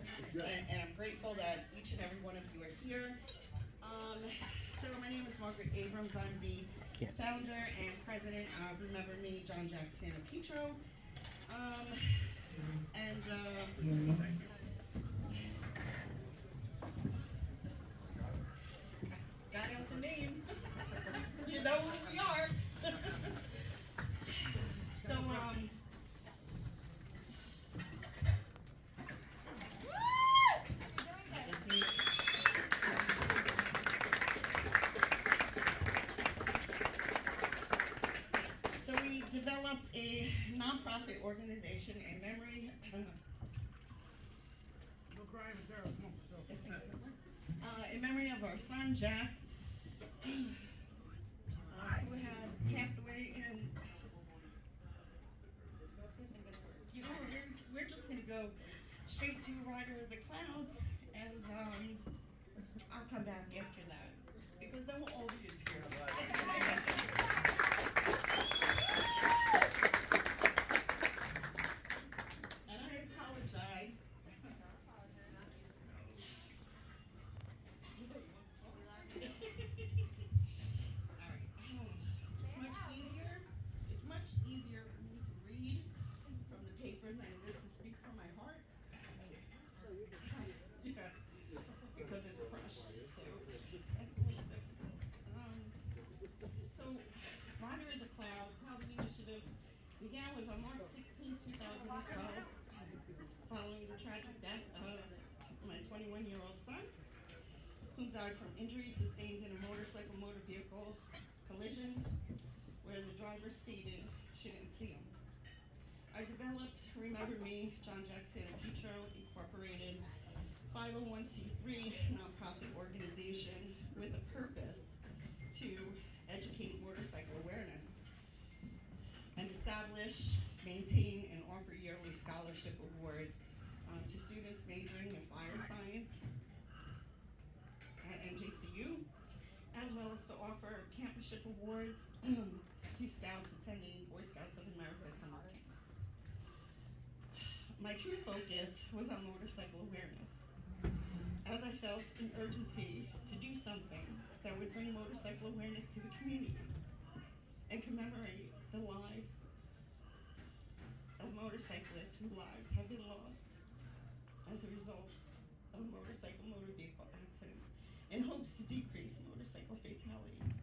people, and I'm grateful that each and every one of you are here. So my name is Margaret Abrams. I'm the founder and president of Remember Me, John Jack Santopietro. Got out the name. You know who we are. So, we developed a nonprofit organization in memory. No crying, Buttero. Come on. In memory of our son Jack, who had passed away in. This ain't gonna work. You know, we're just gonna go straight to Rider of the Clouds, and I'll come back after that because then we'll all be in tears. And I apologize. It's much easier for me to read from the paper than it is to speak from my heart. Yeah, because it's crushed, so that's a little difficult. So, Rider of the Clouds, how the initiative began was on March 16, 2012, following the tragic death of my 21-year-old son, who died from injuries sustained in a motor vehicle collision where the driver stated she didn't see him. I developed Remember Me, John Jack Santopietro Incorporated, 501c3 nonprofit organization with a purpose to educate motorcycle awareness and establish, maintain, and offer yearly scholarship awards to students majoring in fire science at NJCU, as well as to offer campusship awards to scouts attending Boy Scouts of America summer camp. My true focus was on motorcycle awareness, as I felt an urgency to do something that would bring motorcycle awareness to the community and commemorate the lives of motorcyclists whose lives have been lost as a result of motor vehicle accidents, in hopes to decrease motorcycle fatalities.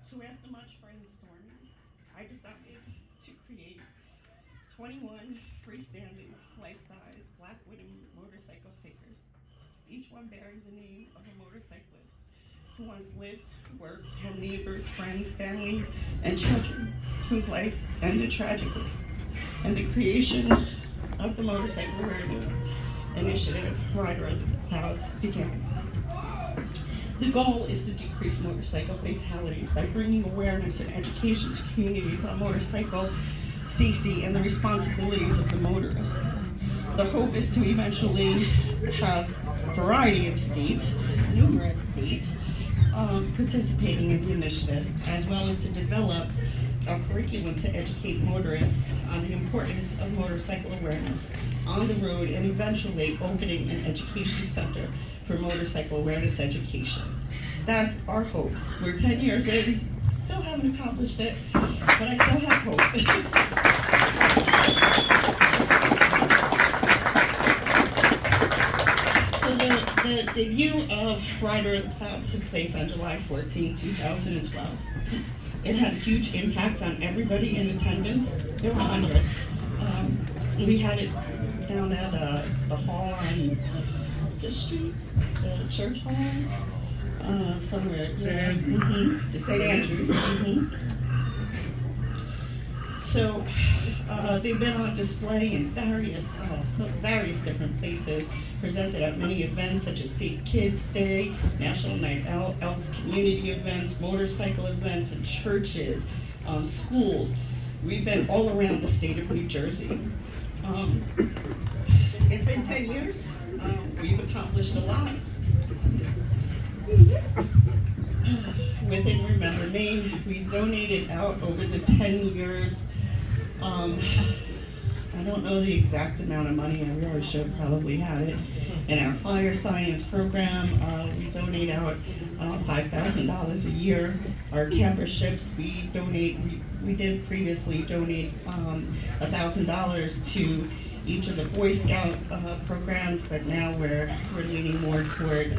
So after much brainstorming, I decided to create 21 freestanding, life-size black wooden motorcycle figures, each one bearing the name of a motorcyclist who once lived, worked, had neighbors, friends, family, and children whose life ended tragically. And the creation of the Motorcycle Awareness Initiative, Rider of the Clouds, began. The goal is to decrease motorcycle fatalities by bringing awareness and education to communities on motorcycle safety and the responsibilities of the motorist. The hope is to eventually have a variety of states, numerous states, participating in the initiative, as well as to develop a curriculum to educate motorists on the importance of motorcycle awareness on the road, and eventually opening an education center for motorcycle awareness education. That's our hopes. We're 10 years in, still haven't accomplished it, but I still have hope. The debut of Rider of the Clouds took place on July 14, 2012. It had a huge impact on everybody in attendance. There were hundreds. We had it down at the hall on 5th Street, the church hall, somewhere. St. Andrews. St. Andrews. So they've been on display in various different places, presented at many events such as Safe Kids Day, National Night Elks community events, motorcycle events, and churches, schools. We've been all around the state of New Jersey. It's been 10 years. We've accomplished a lot. Within Remember Me, we've donated out over the 10 years I don't know the exact amount of money, I really should probably have it. In our fire science program, we donate out $5,000 a year. Our camperships, we did previously donate $1,000 to each of the Boy Scout programs, but now we're leaning more toward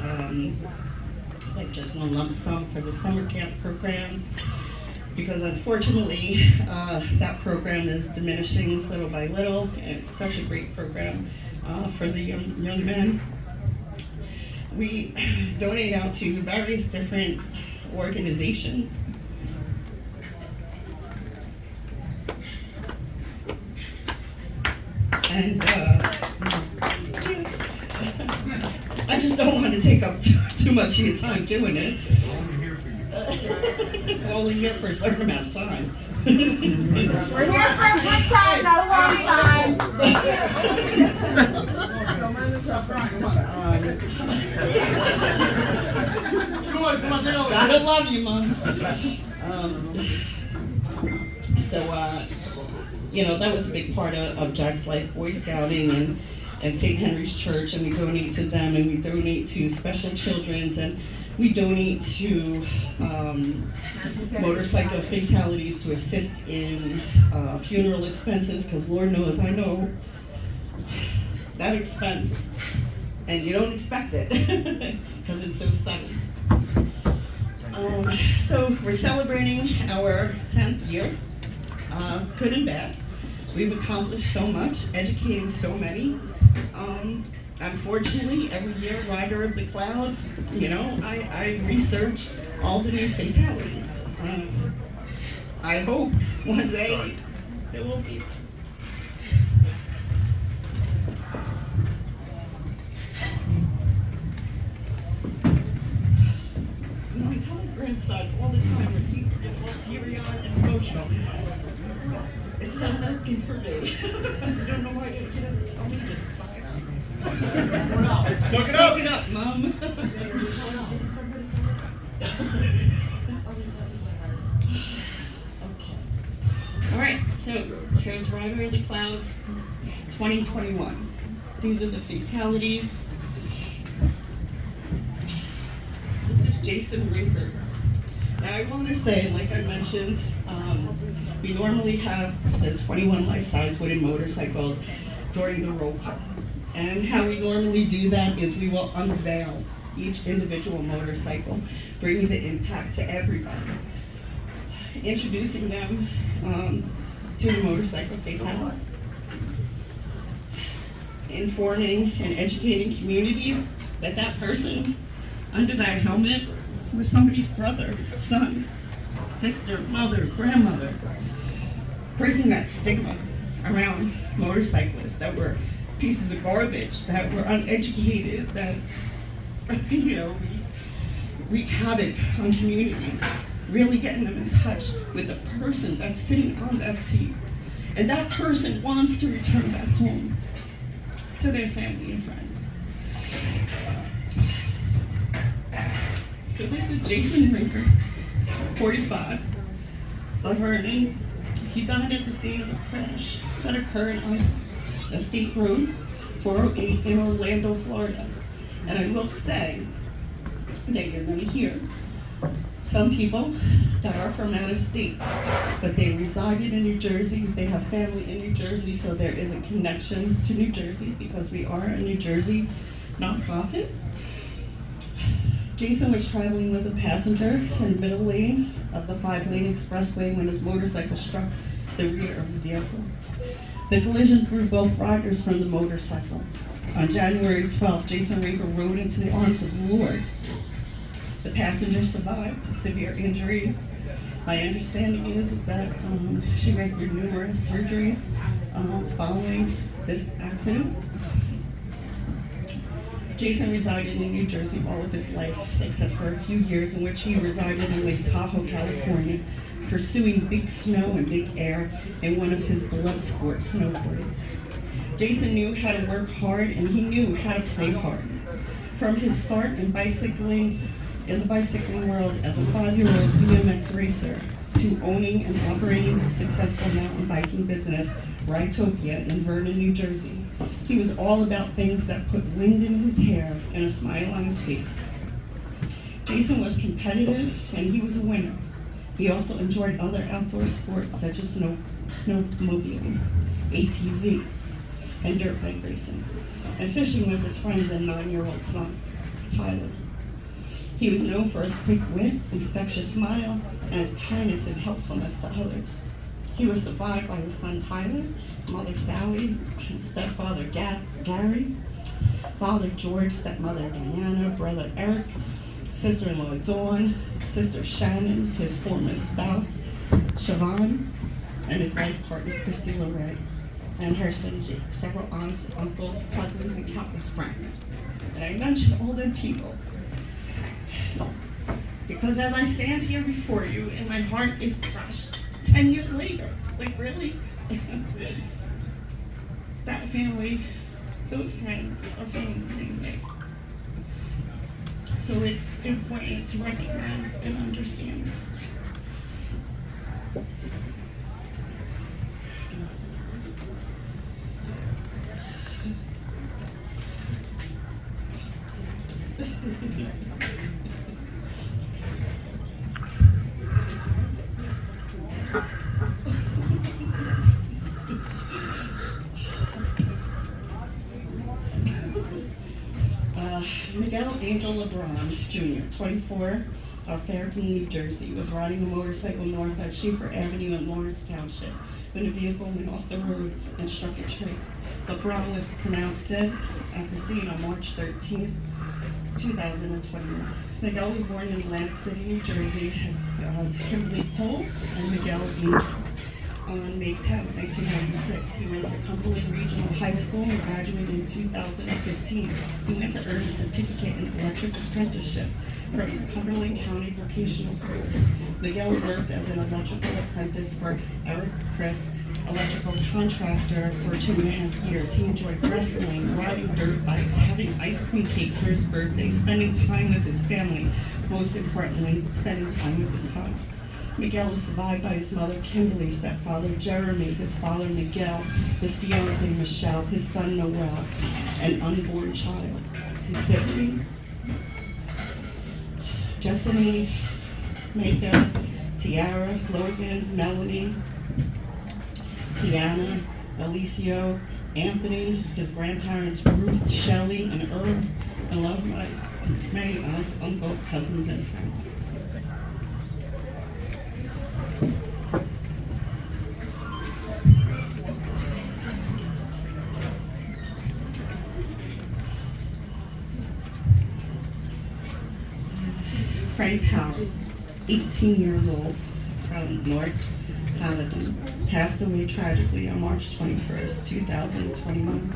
like just one lump sum for the summer camp programs, because unfortunately that program is diminishing little by little, and it's such a great program for the young men. We donate out to various different organizations. And I just don't want to take up too much of your time doing it. We're only here for a certain amount of time. We're here for a good time, not a long time. Gotta love you, Mom. So, that was a big part of Jack's life, Boy Scouting and St. Henry's Church, and we donate to them, and we donate to Special Children's, and we donate to motorcycle fatalities to assist in funeral expenses, because Lord knows, I know that expense, and you don't expect it, because it's so sudden. So we're celebrating our 10th year, good and bad. We've accomplished so much, educating so many. Unfortunately, every year, Rider of the Clouds, I research all the new fatalities. I hope one day there will be. I tell my grandson all the time when he gets all teary-eyed and emotional, it's not working for me. I don't know why he doesn't tell me, just suck it up. Suck it up! Suck it up, Mom. Okay. All right, so here's Rider of the Clouds 2021. These are the fatalities. This is Jason Rinker. Now I want to say, like I mentioned, we normally have the 21 life-size wooden motorcycles during the roll call. And how we normally do that is we will unveil each individual motorcycle, bringing the impact to everybody, introducing them to the motorcycle fatality, informing and educating communities that that person under that helmet was somebody's brother, son, sister, mother, grandmother, breaking that stigma around motorcyclists that were pieces of garbage, that were uneducated, that wreak havoc on communities, really getting them in touch with the person that's sitting on that seat. And that person wants to return back home to their family and friends. So this is Jason Rinker, 45, of Vernon. He died at the scene of a crash that occurred on a state road, 408 in Orlando, Florida. And I will say that you're going to hear some people that are from out of state, but they resided in New Jersey, they have family in New Jersey, so there is a connection to New Jersey because we are a New Jersey nonprofit. Jason was traveling with a passenger in the middle lane of the 5-lane expressway when his motorcycle struck the rear of the vehicle. The collision threw both riders from the motorcycle. On January 12th, Jason Rinker rode into the arms of the Lord. The passenger survived severe injuries. My understanding is that she went through numerous surgeries following this accident. Jason resided in New Jersey all of his life, except for a few years in which he resided in Lake Tahoe, California, pursuing big snow and big air in one of his beloved sports, snowboarding. Jason knew how to work hard, and he knew how to play hard. From his start in the bicycling world as a 5-year-old BMX racer to owning and operating a successful mountain biking business Rytopia in Vernon, New Jersey. He was all about things that put wind in his hair and a smile on his face. Jason was competitive and he was a winner. He also enjoyed other outdoor sports such as snowmobiling, ATV, and dirt bike racing, and fishing with his friends and 9-year-old son, Tyler. He was known for his quick wit, infectious smile, and his kindness and helpfulness to others. He was survived by his son Tyler, mother Sally, stepfather Gary, father George, stepmother Diana, brother Eric, sister-in-law Dawn, sister Shannon, his former spouse Siobhan, and his life partner Christy Lorraine, and her son Jake, several aunts, uncles, cousins, and countless friends. And I mention all them people because as I stand here before you and my heart is crushed 10 years later, like really, that family, those friends are feeling the same way. So it's important to recognize and understand. Miguel Angel LeBron Jr., 24, of Fairton, New Jersey, was riding a motorcycle north at Schaefer Avenue in Lawrence Township when a vehicle went off the road and struck a tree. LeBron was pronounced dead at the scene on March 13, 2021. Miguel was born in Atlantic City, New Jersey, to Kimberly Pohl and Miguel Angel. On May 10, 1996, he went to Cumberland Regional High School and graduated in 2015. He went to earn a certificate in electrical apprenticeship from Cumberland County Vocational School. Miguel worked as an electrical apprentice for Eric Chris, electrical contractor, for 2.5 years. He enjoyed wrestling, riding dirt bikes, having ice cream cake for his birthday, spending time with his family, most importantly, spending time with his son. Miguel is survived by his mother Kimberly, stepfather Jeremy, his father Miguel, his fiancee Michelle, his son Noel, an unborn child. His siblings, Jessamy, Micah, Tiara, Logan, Melanie, Sienna, Alicio, Anthony, his grandparents Ruth, Shelley, and Earl, and love my many aunts, uncles, cousins, and friends. Frank Howard, 18 years old, from North Haledon, passed away tragically on March 21st, 2021.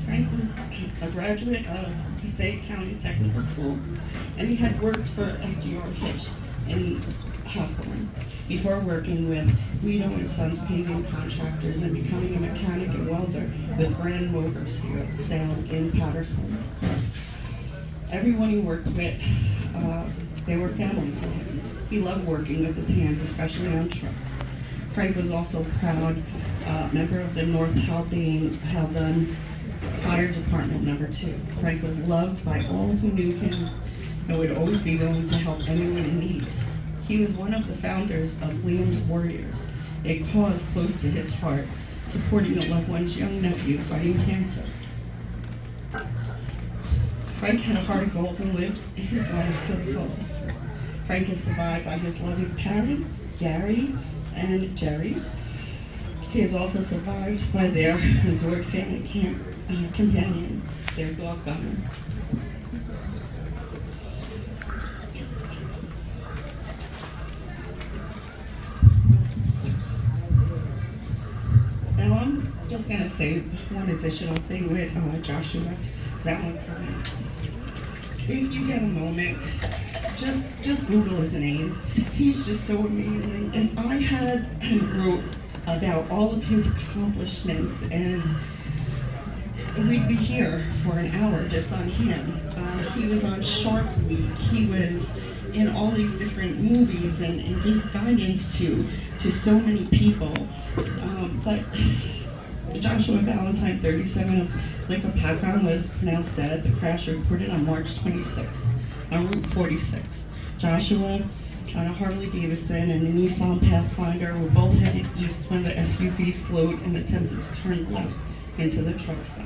Frank was a graduate of Passaic County Technical School, and he had worked for FDR Hitch in Hawthorne before working with Guido and Sons paving contractors and becoming a mechanic and welder with Grand Motor Sales in Patterson. Everyone he worked with, they were family to him. He loved working with his hands, especially on trucks. Frank was also a proud member of the North Haldane Fire Department No. 2. Frank was loved by all who knew him and would always be willing to help anyone in need. He was one of the founders of Williams Warriors, a cause close to his heart, supporting a loved one's young nephew fighting cancer. Frank had a heart of gold and lived his life to the fullest. Frank is survived by his loving parents, Gary and Jerry. He is also survived by their adored family companion, their dog Gunner. Now I'm just going to say one additional thing with Joshua Valentine. If you get a moment, just Google his name. He's just so amazing. If I had wrote about all of his accomplishments, and we'd be here for an hour just on him. He was on Shark Week. He was in all these different movies and give guidance to so many people. But Joshua Valentine, 37, of Licopacan, was pronounced dead at the crash reported on March 26th on Route 46. Joshua, on a Harley Davidson and a Nissan Pathfinder, were both headed east when the SUV slowed and attempted to turn left into the truck stop.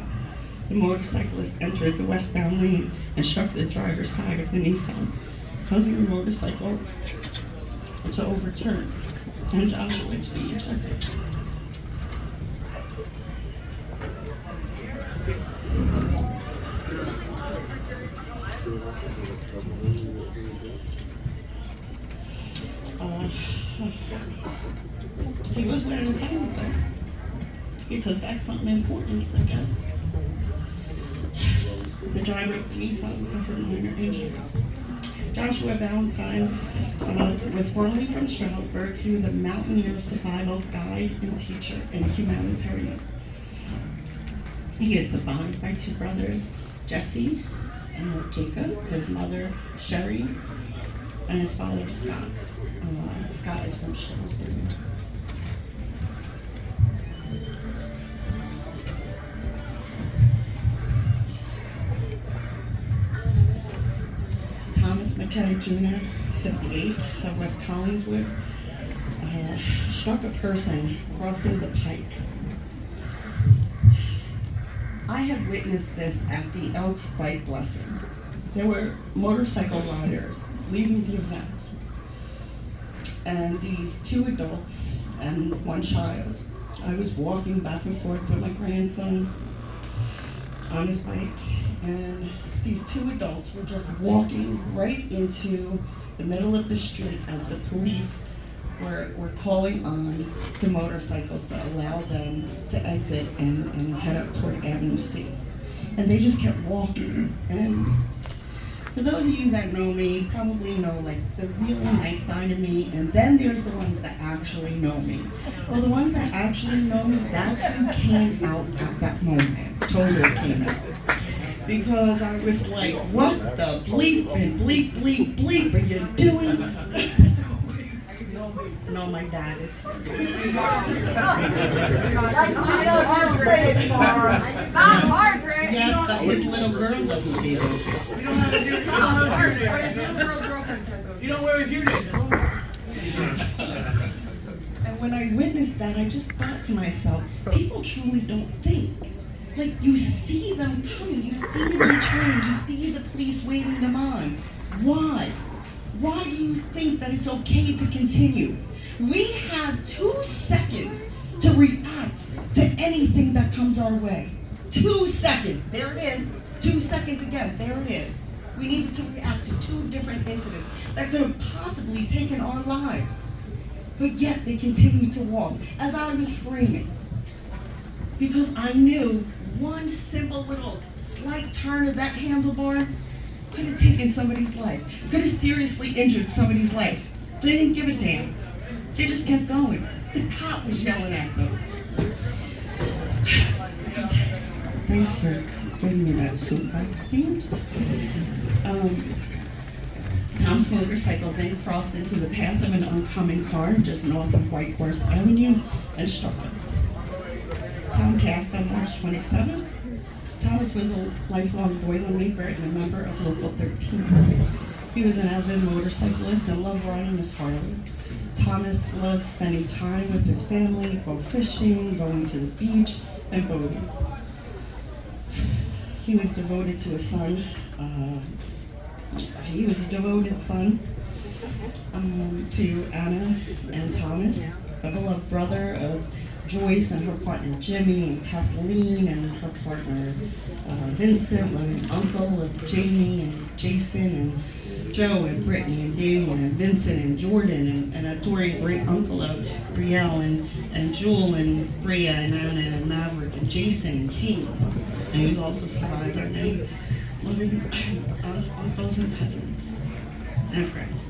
The motorcyclist entered the westbound lane and struck the driver's side of the Nissan, causing the motorcycle to overturn and Joshua to be ejected. He was wearing his helmet though, because that's something important, I guess. The driver of the Nissan suffered minor injuries. Joshua Valentine was formerly from Stroudsburg. He was a mountaineer, survival guide, and teacher, and humanitarian. He is survived by two brothers, Jesse and Jacob, his mother, Sherry, and his father, Scott. Scott is from Stroudsburg. Thomas McKenna Jr., 58, of West Collingswood, struck a person crossing the pike. I have witnessed this at the Elks Bike Blessing. There were motorcycle riders leaving the event, and these two adults and one child. I was walking back and forth with my grandson on his bike, and these two adults were just walking right into the middle of the street as the police were calling on the motorcycles to allow them to exit and head up toward Avenue C. And they just kept walking. And for those of you that know me, probably know like the real nice side of me, and then there's the ones that actually know me. Well, the ones that actually know me, that's who came out at that moment. Totally came out. Because I was like, what the bleep and bleep, bleep, bleep are you doing? No, my dad is here. Not Margaret. Yes, but his little girl doesn't see them. You don't have to do it. You don't have to do it. You don't wear his ear And when I witnessed that, I just thought to myself, people truly don't think. Like, you see them coming, you see them turn, you see the police waving them on. Why? Why do you think that it's okay to continue? We have 2 seconds to react to anything that comes our way. 2 seconds. There it is. 2 seconds again. There it is. We needed to react to 2 different incidents that could have possibly taken our lives. But yet they continued to walk as I was screaming. Because I knew one simple little slight turn of that handlebar could have taken somebody's life, could have seriously injured somebody's life. They didn't give a damn. They just kept going. The cop was yelling at them. Thanks for giving me that soapbox stand. Tom's motorcycle then crossed into the path of an oncoming car just north of White Horse Avenue and struck him. Tom passed on March 27th. Thomas was a lifelong Boilermaker and a member of Local 13. He was an avid motorcyclist and loved riding his Harley. Thomas loved spending time with his family, go fishing, going to the beach, and boating. He was devoted to his son. He was a devoted son to Anna and Thomas, a beloved brother of Joyce and her partner Jimmy, and Kathleen and her partner Vincent, loving uncle of Jamie and Jason and Joe and Brittany and Damien and Vincent and Jordan, and adoring great uncle of Brielle and Jewel and Bria and Anna and Maverick and Jason and Kate. And he was also survived by many loving aunts, uncles, and cousins and friends.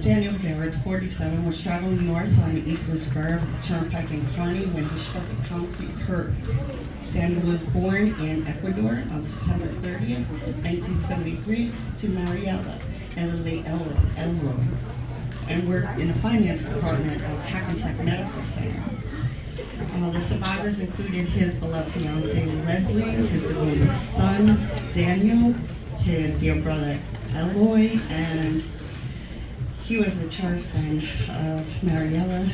Daniel Barrett, 47, was traveling north on the eastern spur of the turnpike in Kearney when he struck a concrete curb. Daniel was born in Ecuador on September 30th, 1973, to Mariela and the late Elroy, and worked in the finance department of Hackensack Medical Center. The survivors included his beloved fiancee Leslie, his devoted son Daniel, his dear brother Eloy, and he was the cherished son of Mariela,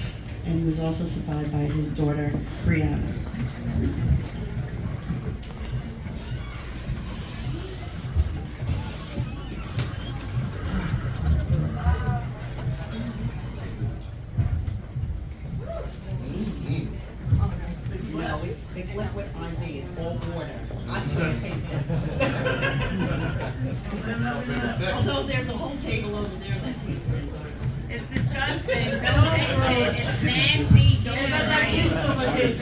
and he was also survived by his daughter Brianna. It's liquid IV, it's all water. I still can't taste it. Although there's a whole table over there that tastes it. It's disgusting. Don't taste it. It's nasty. Don't drink it.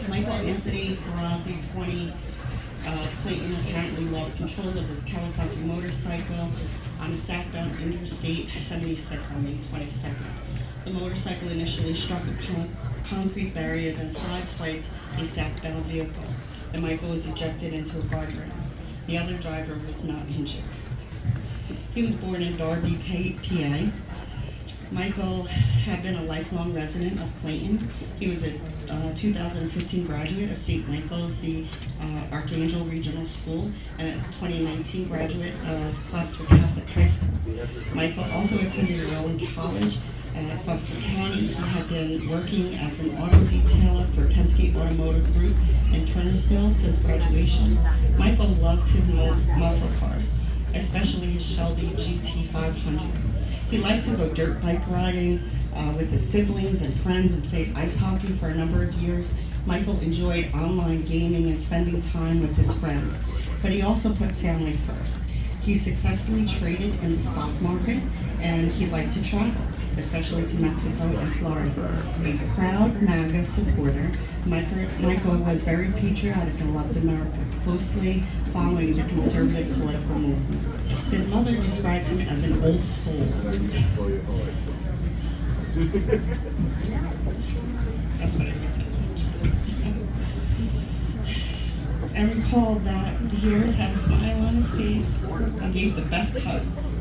Michael Anthony Ferrazzi, 20, Clayton apparently lost control of his Kawasaki motorcycle on a southbound Interstate 76 on May 22nd. The motorcycle initially struck a concrete barrier, then sideswiped a southbound vehicle, and Michael was ejected into a guardrail. The other driver was not injured. He was born in Darby, PA. Michael had been a lifelong resident of Clayton. He was a 2015 graduate of St. Michael's, the Archangel Regional School, and a 2019 graduate of Gloucester Catholic High School. Michael also attended Rowan College at Gloucester County. He had been working as an auto detailer for Penske Automotive Group in Kernersville since graduation. Michael loved his muscle cars, especially his Shelby GT500. He liked to go dirt bike riding with his siblings and friends and played ice hockey for a number of years. Michael enjoyed online gaming and spending time with his friends, but he also put family first. He successfully traded in the stock market, and he liked to travel, especially to Mexico and Florida. A proud MAGA supporter, Michael was very patriotic and loved America, closely following the conservative political movement. His mother described him as an old soul. That's what it was. And recalled that the heroes had a smile on his face and gave the best hugs.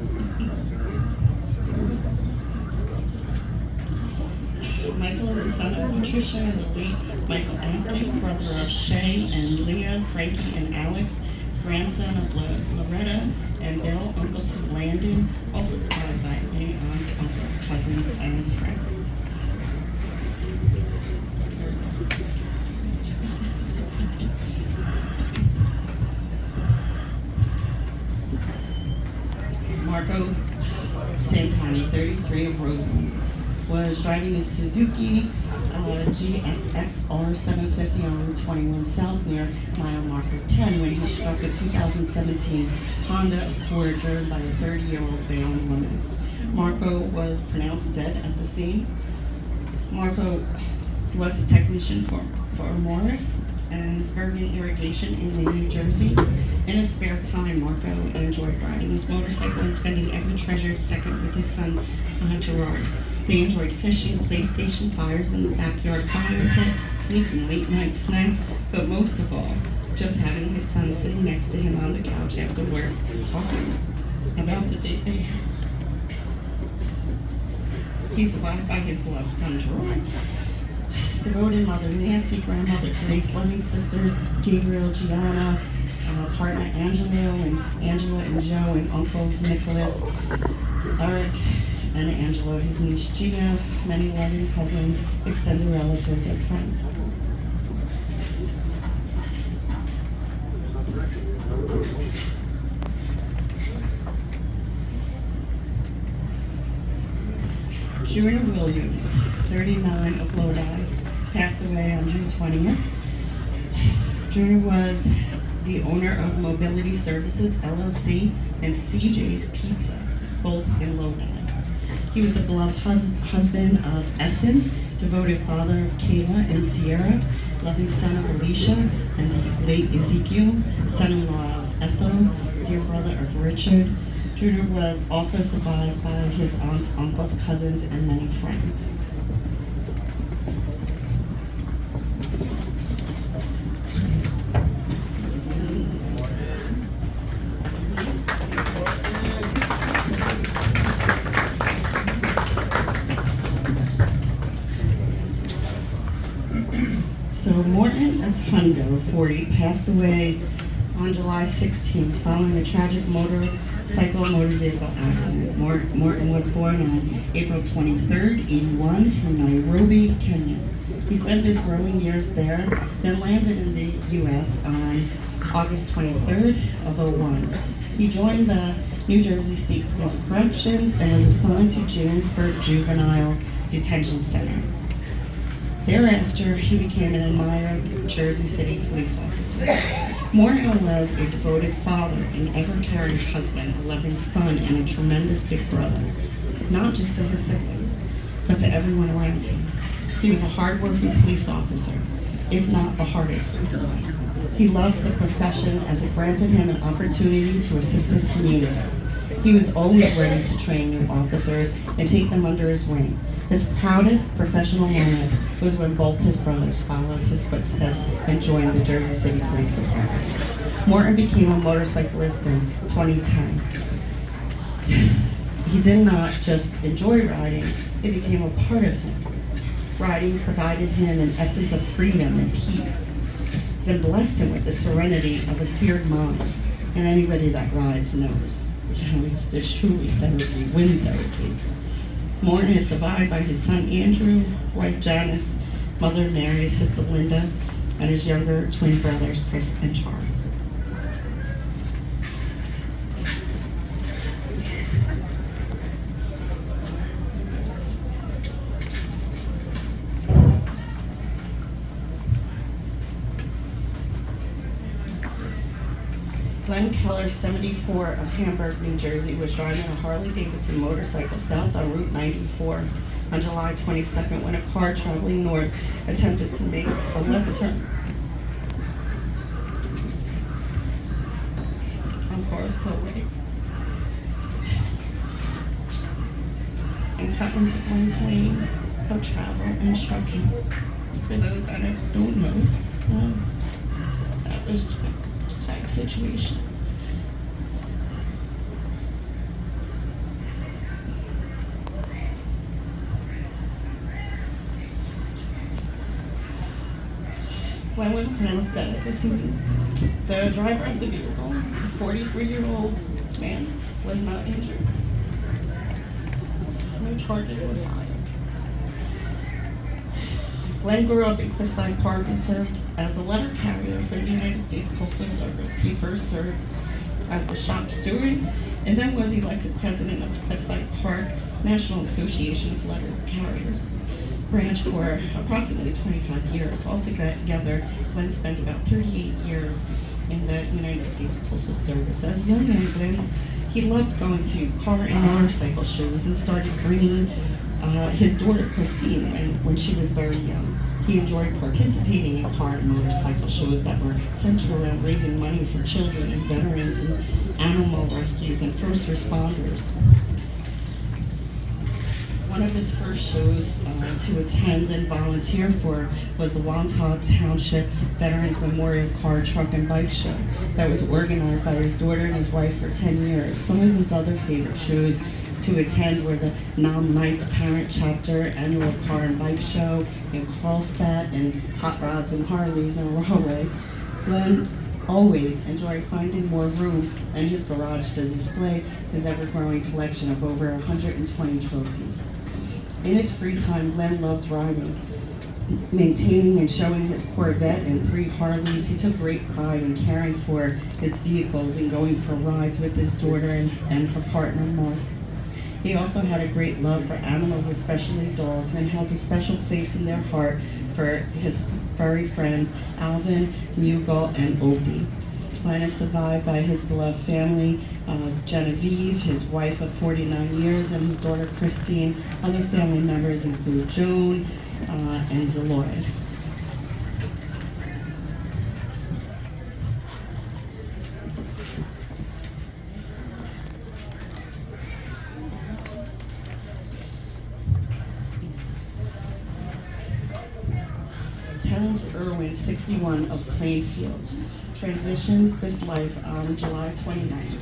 Michael is the son of Patricia and the late Michael Anthony, brother of Shay and Leah, Frankie and Alex, grandson of Loretta and Bill, uncle to Landon, also survived by many aunts, uncles, cousins, and friends. Marco Santani, 33, of Roseland, was driving a Suzuki GSX-R 750 on Route 21 South near mile marker 10 when he struck a 2017 Honda Accord driven by a 30-year-old Bayonne woman. Marco was pronounced dead at the scene. Marco was a technician for Morris and Bergen Irrigation in New Jersey. In his spare time, Marco enjoyed riding his motorcycle and spending every treasured second with his son, Gerard. They enjoyed fishing, PlayStation, fires in the backyard fire pit, sneaking late-night snacks, but most of all, just having his son sitting next to him on the couch after work, talking about the day they had. He survived by his beloved son, Gerard, devoted mother Nancy, grandmother Grace, loving sisters Gabriel, Gianna, partner Angela and Joe, and uncles Nicholas, Eric, and Angelo, his niece Gia, many loving cousins, extended relatives, and friends. Junior Williams, 39, of Lodi, passed away on June 20th. Junior was the owner of Mobility Services, LLC, and CJ's Pizza, both in Lodi. He was the beloved husband of Essence, devoted father of Kayla and Sierra, loving son of Alicia and the late Ezekiel, son-in-law of Ethel, dear brother of Richard. Judah was also survived by his aunts, uncles, cousins, and many friends. So Morton Atondo, 40, passed away on July 16th following a tragic motor vehicle accident. Morton was born on April 23rd, 81 in Nairobi, Kenya. He spent his growing years there, then landed in the U.S. on August 23rd of 01. He joined the New Jersey State Police Corrections and was assigned to Jamesburg Juvenile Detention Center. Thereafter, he became an admired Jersey City police officer. Morton was a devoted father, an ever-caring husband, a loving son, and a tremendous big brother, not just to his siblings, but to everyone around him. He was a hard-working police officer, if not the hardest one. He loved the profession as it granted him an opportunity to assist his community. He was always ready to train new officers and take them under his wing. His proudest professional moment was when both his brothers followed his footsteps and joined the Jersey City Police Department. Morton became a motorcyclist in 2010. He did not just enjoy riding, it became a part of him. Riding provided him an essence of freedom and peace, then blessed him with the serenity of a cleared mind. And anybody that rides knows, it's truly therapy, wind therapy. Morton is survived by his son Andrew, wife Janice, mother Mary, sister Linda, and his younger twin brothers Chris and Charles. Glenn Keller, 74, of Hamburg, New Jersey, was driving a Harley-Davidson motorcycle south on Route 94 on July 22nd when a car traveling north attempted to make a left turn on Forest Hill Way and cut into Glenn's lane of travel and struck him. For those that don't know, that was Jack's situation. Glenn was pronounced dead at the scene. The driver of the vehicle, a 43-year-old man, was not injured. No charges were filed. Glenn grew up in Cliffside Park and served as a letter carrier for the United States Postal Service. He first served as the shop steward and then was elected president of the Cliffside Park National Association of Letter Carriers branch for approximately 25 years. Altogether, Glenn spent about 38 years in the United States Postal Service. As a young man, Glenn, he loved going to car and motorcycle shows and started bringing his daughter Christine when she was very young. He enjoyed participating in car and motorcycle shows that were centered around raising money for children and veterans and animal rescues and first responders. One of his first shows to attend and volunteer for was the Wantagh Township Veterans Memorial Car, Truck, and Bike Show that was organized by his daughter and his wife for 10 years. Some of his other favorite shows to attend were the Nam Knights Parent Chapter Annual Car and Bike Show in Carlstadt and Hot Rods and Harleys in Rahway. Glenn always enjoyed finding more room in his garage to display his ever-growing collection of over 120 trophies. In his free time, Glenn loved riding, maintaining and showing his Corvette and 3 Harleys. He took great pride in caring for his vehicles and going for rides with his daughter and her partner, Mark. He also had a great love for animals, especially dogs, and held a special place in their heart for his furry friends, Alvin, Mughal, and Opie. Glenn is survived by his beloved family, Genevieve, his wife of 49 years, and his daughter Christine. Other family members include Joan and Dolores. Terrence Irwin, 61, of Plainfield, transitioned this life on July 29th.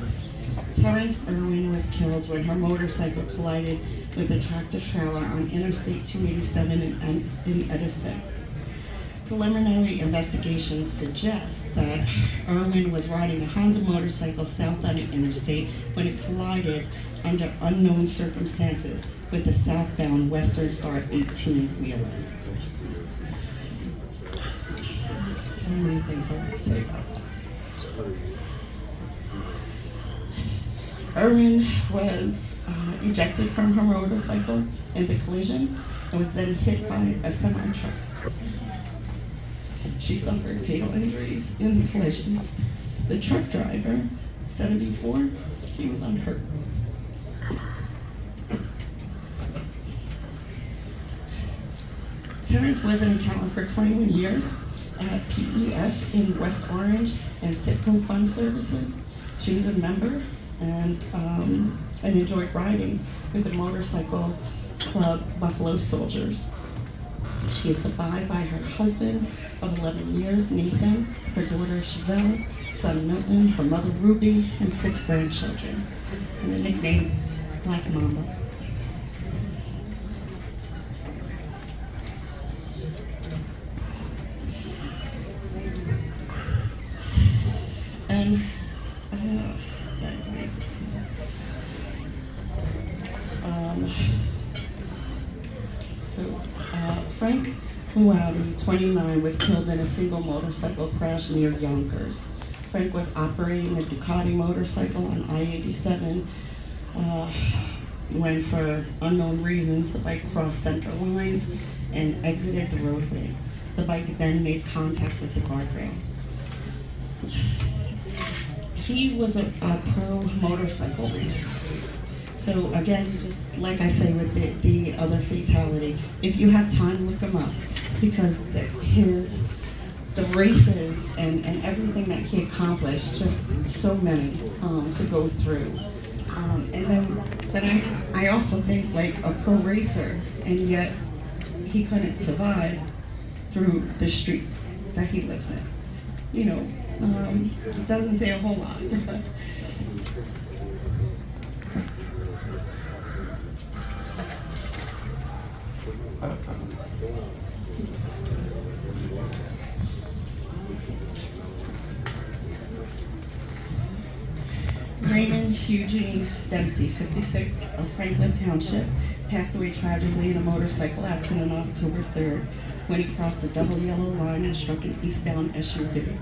Terrence Irwin was killed when her motorcycle collided with a tractor-trailer on Interstate 287 in Edison. Preliminary investigations suggest that Irwin was riding a Honda motorcycle south on the interstate when it collided under unknown circumstances with a southbound Western Star 18-wheeler. So many things I want to say about that. Irwin was ejected from her motorcycle in the collision and was then hit by a semi-truck. She suffered fatal injuries in the collision. The truck driver, 74, he was unhurt. Terrence was an accountant for 21 years at PEF in West Orange and Sitco Fund Services. She was a member and enjoyed riding with the motorcycle club Buffalo Soldiers. She is survived by her husband of 11 years, Nathan, her daughter Chevelle, son Milton, her mother Ruby, and 6 grandchildren, and the nickname Black Mamba. And Frank Muaudi, 29, was killed in a single motorcycle crash near Yonkers. Frank was operating a Ducati motorcycle on I-87 when, for unknown reasons, the bike crossed center lines and exited the roadway. The bike then made contact with the guardrail. He was a pro motorcycle racer. So again, just like I say with the other fatality, if you have time, look him up, because the races and everything that he accomplished, just so many to go through. And then I also think, like, a pro racer, and yet he couldn't survive through the streets that he lives in. You know, it doesn't say a whole lot. Raymond Eugene Dempsey, 56, of Franklin Township, passed away tragically in a motorcycle accident on October 3rd when he crossed a double yellow line and struck an eastbound SUV.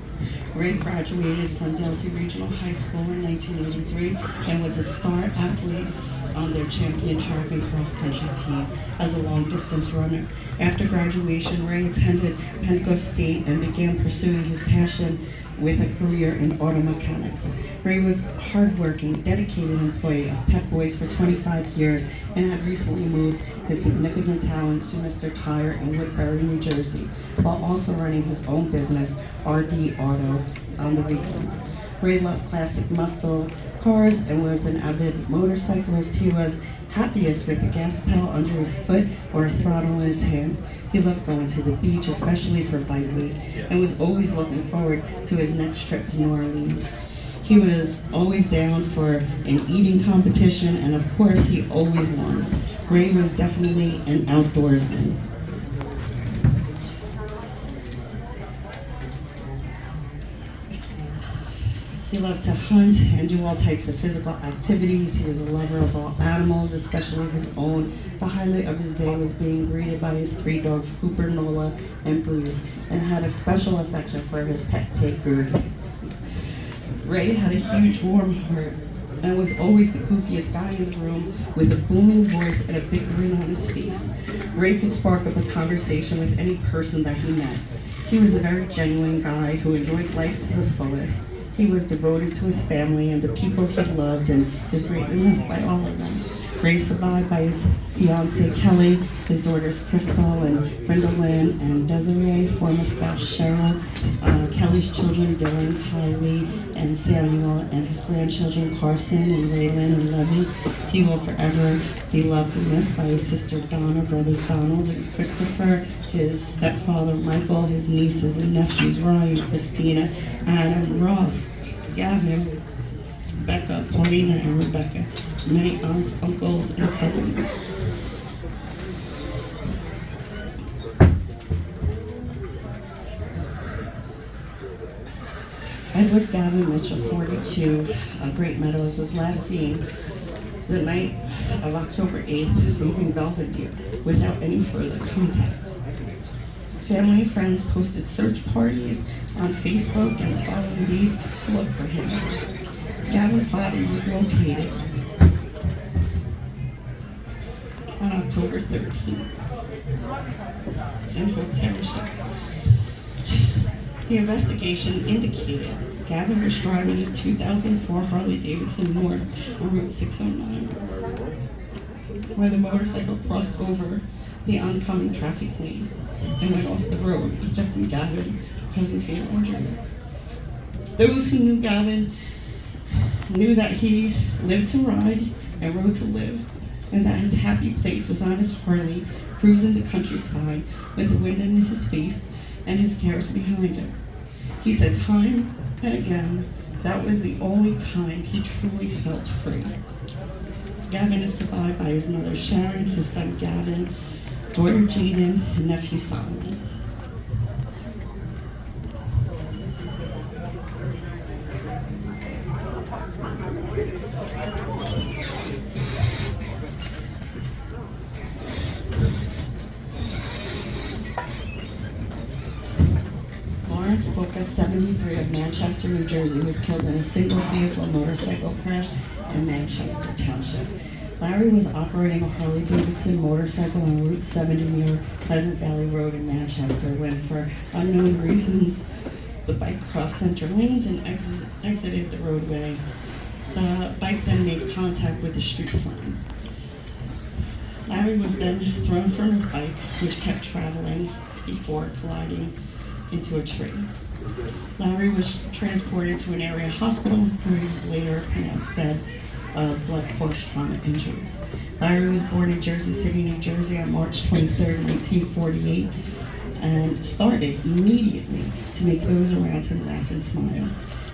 Ray graduated from Delsea Regional High School in 1983 and was a star athlete on their champion track and cross-country team as a long-distance runner. After graduation, Ray attended Pentecost State and began pursuing his passion with a career in auto mechanics. Ray was a hardworking, dedicated employee of Pep Boys for 25 years and had recently moved his significant talents to Mr. Tire in Woodbury, New Jersey, while also running his own business, RD Auto, on the weekends. Ray loved classic muscle cars and was an avid motorcyclist. He was happiest with a gas pedal under his foot or a throttle in his hand. He loved going to the beach, especially for bike week, and was always looking forward to his next trip to New Orleans. He was always down for an eating competition, and of course, he always won. Ray was definitely an outdoorsman. He loved to hunt and do all types of physical activities. He was a lover of all animals, especially his own. The highlight of his day was being greeted by his 3 dogs, Cooper, Nola, and Breeze, and had a special affection for his pet pig, Gertie. Ray had a huge warm heart and was always the goofiest guy in the room with a booming voice and a big grin on his face. Ray could spark up a conversation with any person that he met. He was a very genuine guy who enjoyed life to the fullest. He was devoted to his family and the people he loved and is greatly missed by all of them. Ray survived by his fiancee Kelly, his daughters Crystal and Brenda Lynn, and Desiree, former spouse Cheryl, Kelly's children Dylan, Kylie, and Samuel, and his grandchildren Carson and Raylan and Levy. He will forever be loved and missed by his sister Donna, brothers Donald and Christopher, his stepfather Michael, his nieces and nephews Ryan, Christina, Adam, Ross, Gavin, Becca, Paulina, and Rebecca, many aunts, uncles, and cousins. Edward Gavin Mitchell, 42, Great Meadows, was last seen the night of October 8th, leaving Belvedere without any further contact. Family and friends posted search parties on Facebook and the following days to look for him. Gavin's body was located on October 13th in Hope Township. The investigation indicated Gavin was driving his 2004 Harley-Davidson North on Route 609, where the motorcycle crossed over the oncoming traffic lane and went off the road, ejecting Gavin, causing fatal injuries. Those who knew Gavin knew that he lived to ride and rode to live, and that his happy place was on his Harley, cruising the countryside with the wind in his face and his cares behind him. He said time and again that was the only time he truly felt free. Gavin is survived by his mother Sharon, his son Gavin, daughter Jaden, and nephew Solomon. Lawrence Focus, 73, of Manchester, New Jersey, was killed in a single-vehicle motorcycle crash in Manchester Township. Larry was operating a Harley-Davidson motorcycle on Route 70 near Pleasant Valley Road in Manchester when, for unknown reasons, the bike crossed center lanes and exited the roadway. The bike then made contact with the street sign. Larry was then thrown from his bike, which kept traveling before colliding into a tree. Larry was transported to an area hospital where he was later pronounced dead of blunt force trauma injuries. Larry was born in Jersey City, New Jersey on March 23, 1948, and started immediately to make those around him laugh and smile.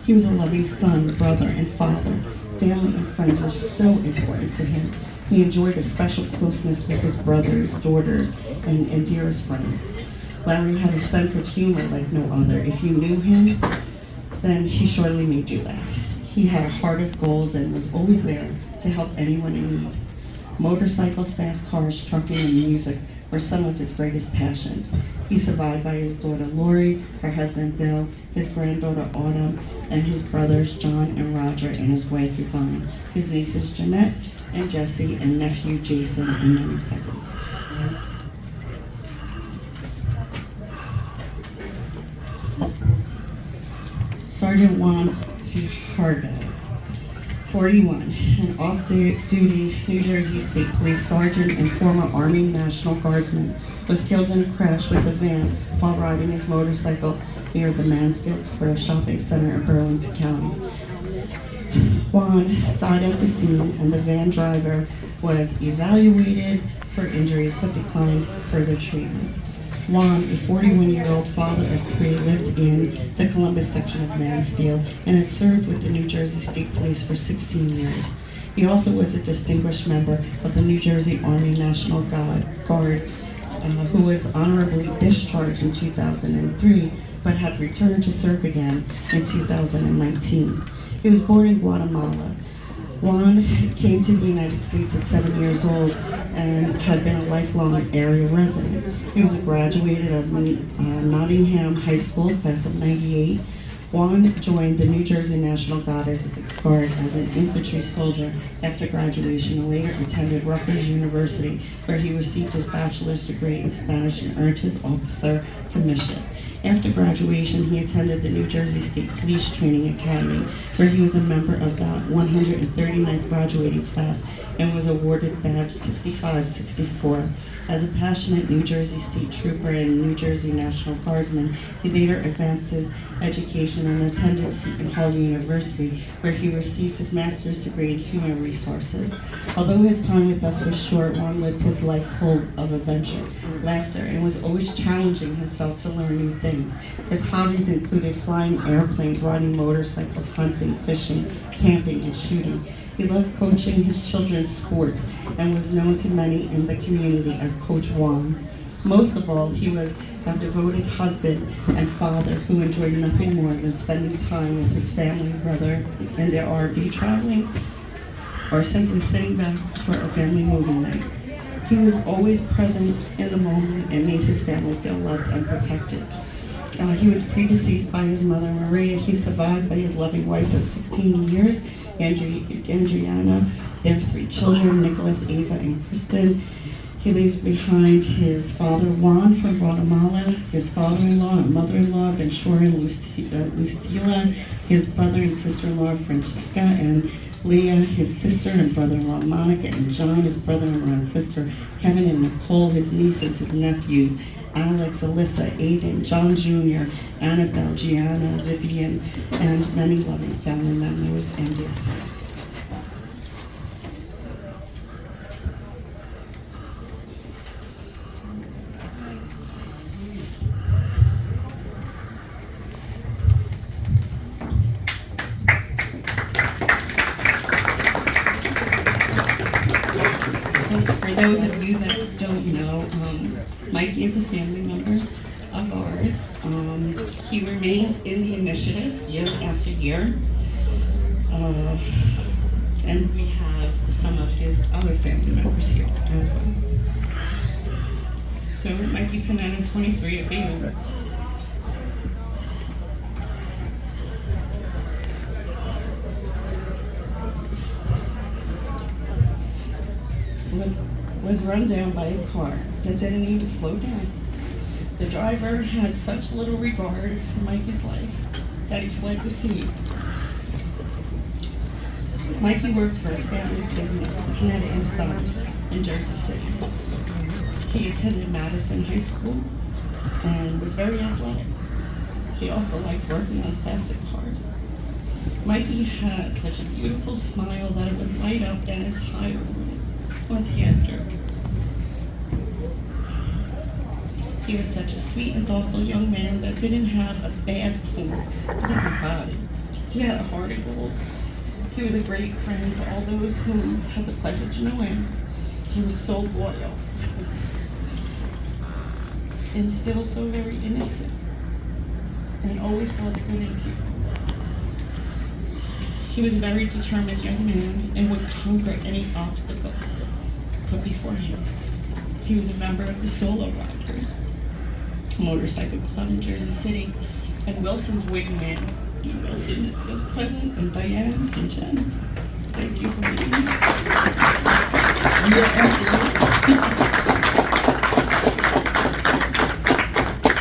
He was a loving son, brother, and father. Family and friends were so important to him. He enjoyed a special closeness with his brothers, daughters, and dearest friends. Larry had a sense of humor like no other. If you knew him, then he surely made you laugh. He had a heart of gold and was always there to help anyone in need. Motorcycles, fast cars, trucking, and music were some of his greatest passions. He's survived by his daughter Lori, her husband Bill, his granddaughter Autumn, and his brothers John and Roger, and his wife Yvonne, his nieces Jeanette and Jesse, and nephew Jason, and many cousins. Sergeant Juan Fajardo, 41, an off-duty New Jersey State Police sergeant and former Army National Guardsman, was killed in a crash with a van while riding his motorcycle near the Mansfield Square Shopping Center in Burlington County. Juan died at the scene, and the van driver was evaluated for injuries but declined further treatment. Juan, a 41-year-old father of three, lived in the Columbus section of Mansfield and had served with the New Jersey State Police for 16 years. He also was a distinguished member of the New Jersey Army National Guard, who was honorably discharged in 2003, but had returned to serve again in 2019. He was born in Guatemala. Juan came to the United States at 7 years old and had been a lifelong area resident. He was a graduate of Nottingham High School, class of '98. Juan joined the New Jersey National Guard as an infantry soldier after graduation, and later attended Rutgers University, where he received his bachelor's degree in Spanish and earned his officer commission. After graduation, he attended the New Jersey State Police Training Academy, where he was a member of the 139th graduating class and was awarded badge 6564. As a passionate New Jersey State Trooper and New Jersey National Guardsman, he later advanced his education and attended Seton Hall University, where he received his master's degree in human resources. Although his time with us was short, Juan lived his life full of adventure, laughter, and was always challenging himself to learn new things. His hobbies included flying airplanes, riding motorcycles, hunting, fishing, camping, and shooting. He loved coaching his children's sports and was known to many in the community as Coach Juan. Most of all, he was a devoted husband and father who enjoyed nothing more than spending time with his family, whether in their RV traveling or simply sitting back for a family movie night. He was always present in the moment and made his family feel loved and protected. He was predeceased by his mother, Maria. He survived by his loving wife of 16 years, Andriana. They have 3 children, Nicholas, Ava, and Kristen. He leaves behind his father, Juan, from Guatemala, his father-in-law and mother-in-law, Ventura and Lucila, his brother and sister-in-law, Francesca, and Leah, his sister and brother-in-law, Monica, and John, his brother-in-law and sister, Kevin and Nicole, his nieces, his nephews, Alex, Alyssa, Aiden, John Jr., Annabelle, Gianna, Vivian, and many loving family members and dear friends. For those of you that don't know, Mikey is a family member of ours. He remains in the initiative year after year. And we have some of his other family members here as well. So Mikey Panetta, 23 of Bayonne. Was run down by a car that didn't even slow down. The driver had such little regard for Mikey's life that he fled the scene. Mikey worked for his family's business, Panetta and Son, in Jersey City. He attended Madison High School and was very athletic. He also liked working on classic cars. Mikey had such a beautiful smile that it would light up an entire room once he entered. He was such a sweet and thoughtful young man that didn't have a bad point in his body. He had a heart of gold. He was a great friend to all those who had the pleasure to know him. He was so loyal and still so very innocent and always saw the good in people. He was a very determined young man and would conquer any obstacle put before him. He was a member of the Solo Riders motorcycle club in Jersey City, and Wilson's wingman. Wilson was present, and Bayonne and Jen. Thank you for being here.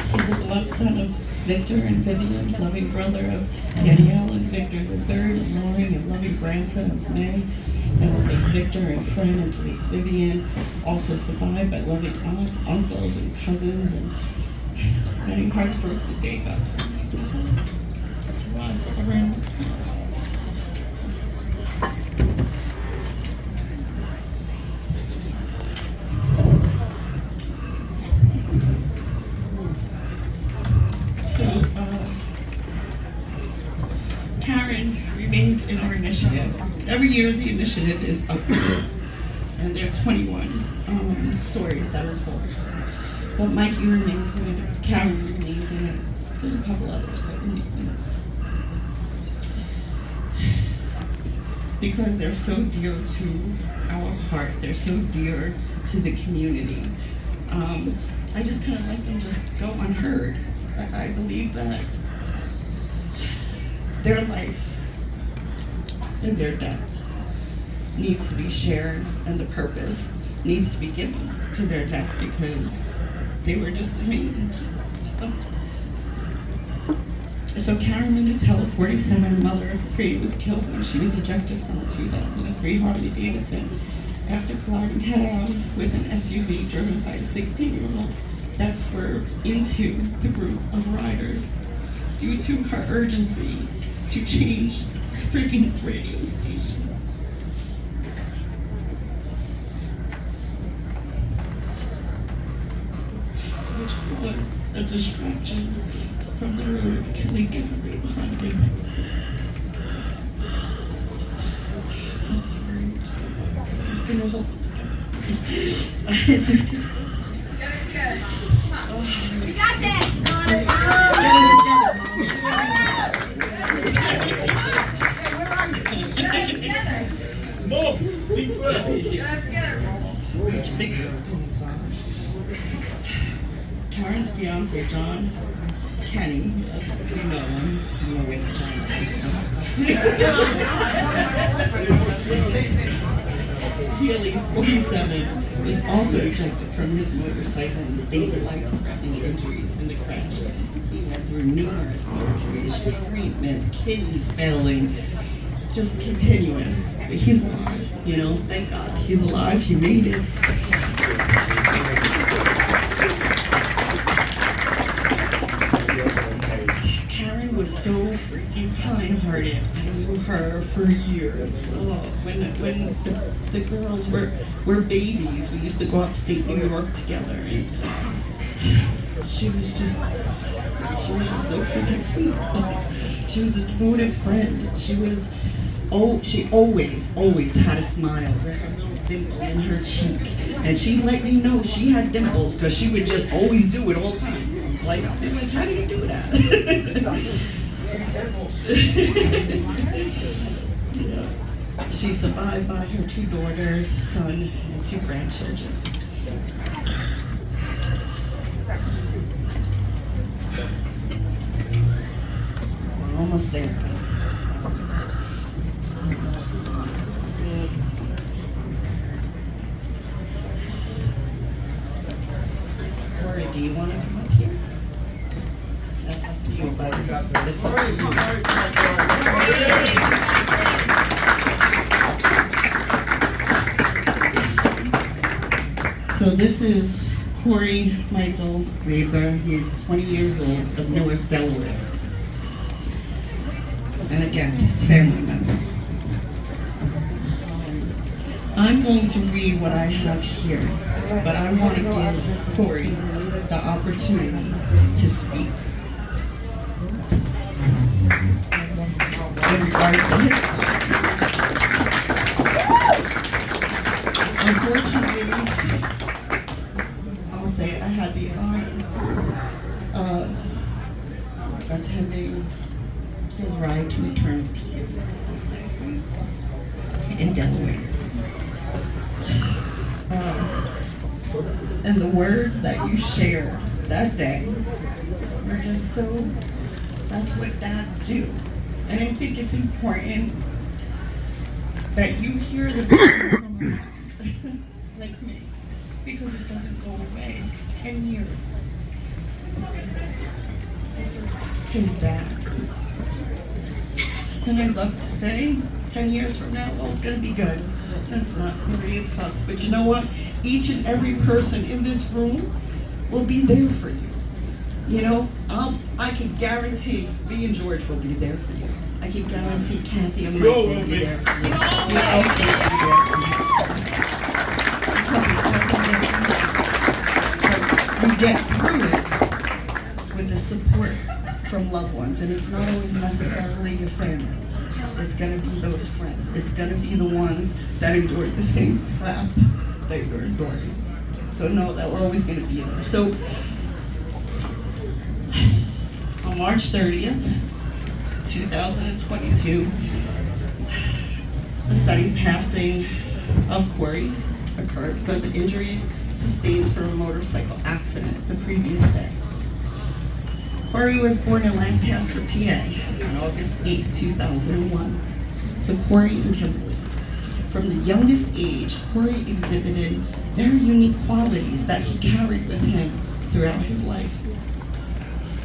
He's a beloved son of Victor and Vivian, loving brother of Danielle and Victor III, and Lauren, and loving grandson of May, and loving Victor and friend and Vivian, also survived by loving aunts, uncles, and cousins, and many hearts broke the day God to run forever and So, Karen remains in our initiative. Every year the initiative is updated, and there are 21 stories that are told. But Mikey remains in it, Karen remains in it. There's a couple others that remain in it. Because they're so dear to our heart, they're so dear to the community. I just kind of let them just go unheard. I believe that their life and their death needs to be shared, and the purpose needs to be given to their death, because they were just amazing people. So Karen Minutella, 47, mother of 3, was killed when she was ejected from a 2003 Harley Davidson after colliding head-on with an SUV driven by a 16-year-old that swerved into the group of riders due to her urgency to change freaking radio station. Which caused a distraction from the road, killing everybody behind him. I'm sorry. I'm just gonna hold it together. I had to. Get it together. Come on. We got that. Get it together, Mom. Move! Deep breath. Get it together. Karen's fiance, John Kenny, as we know him, I don't know where John is. Healy, 47, was also ejected from his motorcycle and sustained life-threatening injuries in the crash. He went through numerous surgeries, treatments, kidneys failing, just continuous. But he's alive, you know, thank God. He's alive, he made it. Karen was so freaking kind-hearted. I knew her for years. Oh, when the girls were babies, we used to go upstate New York together, and she was just so freaking sweet. She was a devoted friend. She always had a smile, her little dimple in her cheek, and she'd let you know she had dimples because she would just always do it all the time. Like, how do you do that? She's survived by her 2 daughters, son, and 2 grandchildren. We're almost there. Corey, do you want to come up here? That's up to you, buddy. It's up to you. So this is Corey Michael Weber. He's 20 years old, of Newark, Delaware. And again, family member. I'm going to read what I have here, but I want to give Corey the opportunity to speak. In regards to his unfortunately, I'll say I had the honor of attending his ride to eternal peace in Delaware. And the words that you shared that day were just so, that's what dads do. And I think it's important that you hear the words from a mom like me, because it doesn't go away. 10 years. This is his dad. And I'd love to say 10 years from now, well, it's going to be good. That's not Corey, it sucks. But you know what? Each and every person in this room will be there for you. You know, I can guarantee B and George will be there for you. I can guarantee Kathy and Mike will be there for you. You also will be there for you. You get through it with the support from loved ones, and it's not always necessarily your family. It's going to be those friends. It's going to be the ones that endured the same crap that you're enduring. So know that we're always going to be there. So on March 30th, 2022, the sudden passing of Corey occurred because of injuries sustained from a motorcycle accident the previous day. Corey was born in Lancaster, PA on August 8, 2001, to Corey and Kimberly. From the youngest age, Corey exhibited very unique qualities that he carried with him throughout his life.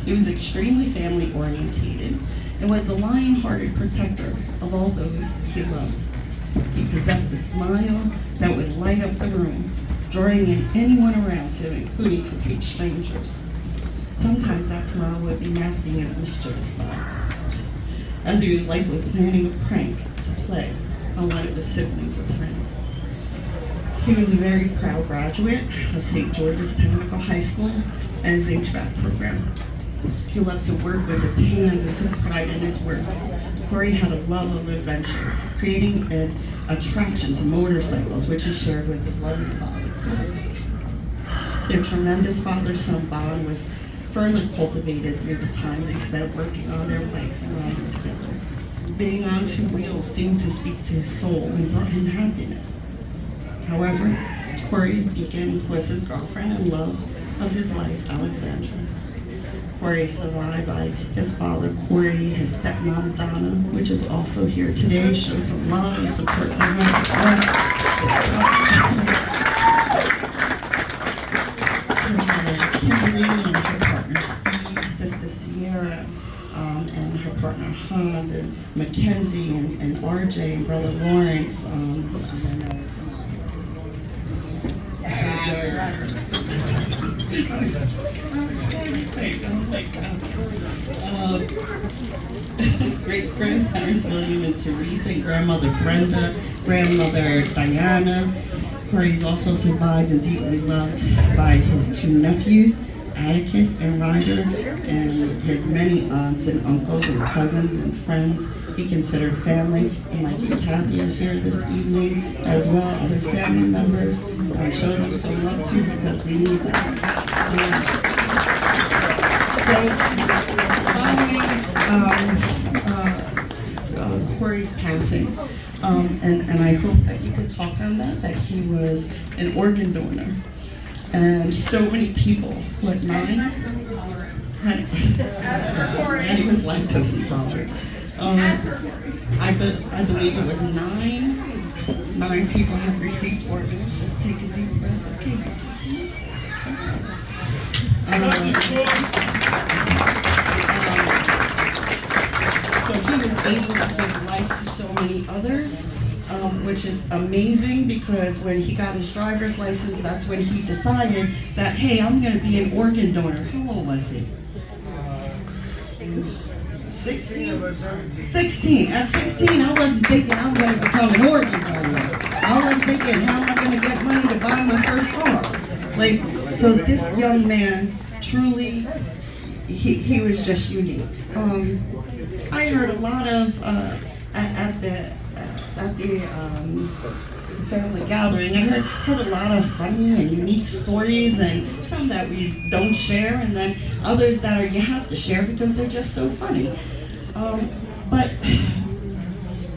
He was extremely family orientated and was the lion-hearted protector of all those he loved. He possessed a smile that would light up the room, drawing in anyone around him, including complete strangers. Sometimes that smile would be masking his mischievous side, as he was likely planning a prank to play on one of his siblings or friends. He was a very proud graduate of St. George's Technical High School and his HVAC program. He loved to work with his hands and took pride in his work. Corey had a love of adventure, creating an attraction to motorcycles, which he shared with his loving father. Their tremendous father-son bond was further cultivated through the time they spent working on their bikes and riding together. Being on two wheels seemed to speak to his soul and brought him happiness. However, Corey's beacon was his girlfriend and love of his life, Alexandra. Corey is survived by his father, Corey, his stepmom, Donna, which is also here today. Show some love and support for her. Kimberly and her partner, Steve, sister Sierra, and her partner, Hans, and Mackenzie, and RJ, and brother Lawrence. Great-grandparents William and Teresa, and grandmother Brenda, grandmother Diana. Corey's also survived and deeply loved by his two nephews, Atticus and Ryder, and his many aunts and uncles and cousins and friends he considered family. And like you, Kathy, are here this evening as well, other family members. Show them some love too, because we need that. Following Corey's passing, and I hope that you could talk on that he was an organ donor. And so many people, what, 9? And he was lactose intolerant. I believe it was 9 people have received organs. Just take a deep breath, okay? So he was able to give life to so many others, which is amazing, because when he got his driver's license, that's when he decided that, hey, I'm going to be an organ donor. How old was he? 16? 16. At 16, I wasn't thinking I'm going to become an organ donor. I was thinking, how am I going to get money to buy my first car? So this young man, truly, he was just unique. I heard a lot of, at the family gathering, I heard a lot of funny and unique stories, and some that we don't share, and then others that you have to share because they're just so funny. But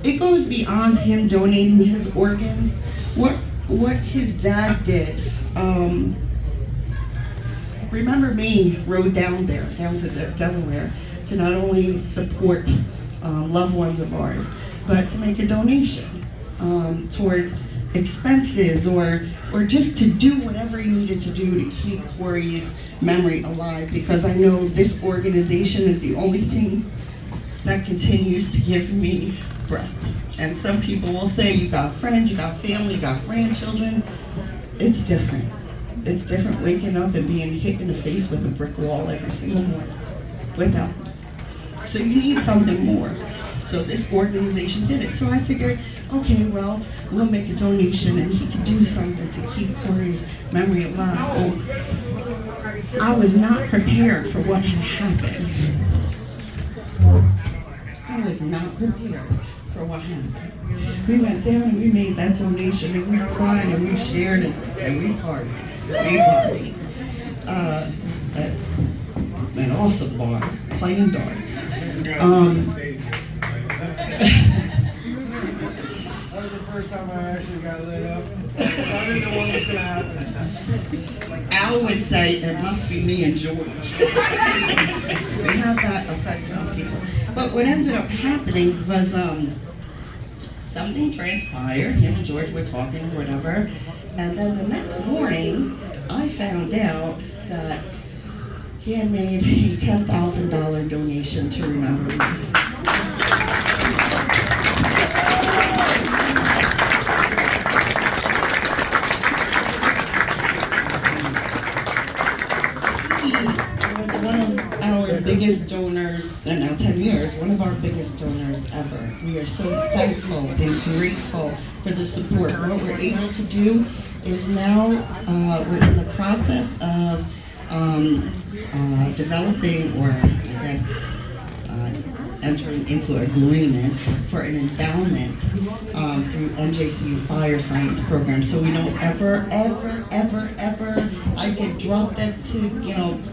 it goes beyond him donating his organs. What his dad did. Remember me rode down to Delaware to not only support loved ones of ours, but to make a donation toward expenses or just to do whatever he needed to do to keep Corey's memory alive, because I know this organization is the only thing that continues to give me breath. And some people will say, you got friends, you got family, you got grandchildren. It's different. It's different waking up and being hit in the face with a brick wall every single morning without them. So you need something more. So this organization did it. So I figured, okay, well, we'll make a donation and he can do something to keep Corey's memory alive. Oh, I was not prepared for what had happened. I was not prepared for what happened. We went down and we made that donation, and we cried and we shared and we partied. At an awesome bar, playing darts. That was the first time I actually got lit up. I didn't know what was going to happen. Al would say, it must be me and George. We have that effect on people. But what ended up happening was something transpired. Him and George were talking or whatever. And then the next morning, I found out that He had made a $10,000 donation to remember me. Biggest donors, and now 10 years, one of our biggest donors ever. We are so thankful and grateful for the support. What we're able to do is now we're in the process of developing, or I guess entering into agreement for an endowment through NJCU Fire Science Program. So we don't ever, I get dropped that to,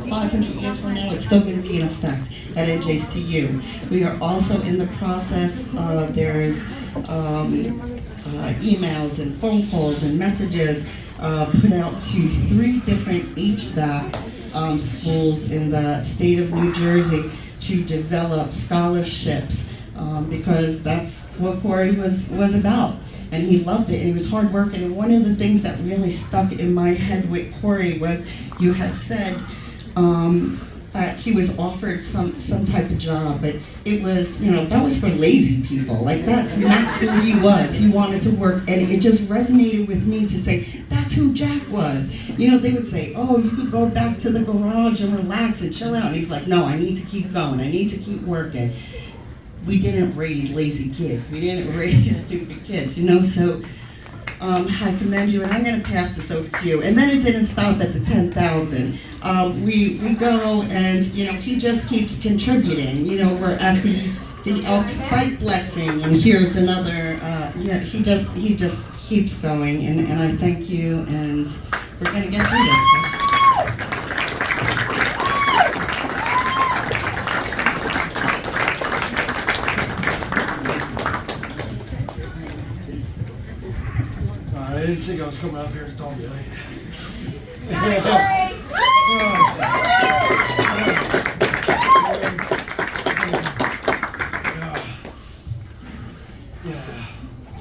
500 years from now, it's still going to be in effect at NJCU. We are also in the process, there's emails and phone calls and messages put out to 3 different HVAC schools in the state of New Jersey to develop scholarships because that's what Corey was about. And he loved it, and he was hardworking. And one of the things that really stuck in my head with Corey was you had said he was offered some type of job, but it was, that was for lazy people. Like, that's not who he was. He wanted to work, and it just resonated with me to say, that's who Jack was. They would say, oh, you could go back to the garage and relax and chill out. And he's like, no, I need to keep going. I need to keep working. We didn't raise lazy kids. We didn't raise stupid kids, so I commend you, and I'm going to pass this over to you. And then it didn't stop at the 10,000. We go, and he just keeps contributing. We're at the Elks Fight Blessing, and here's another. He just keeps going, and I thank you, and we're going to get through this. I didn't think I was coming up here to talk tonight.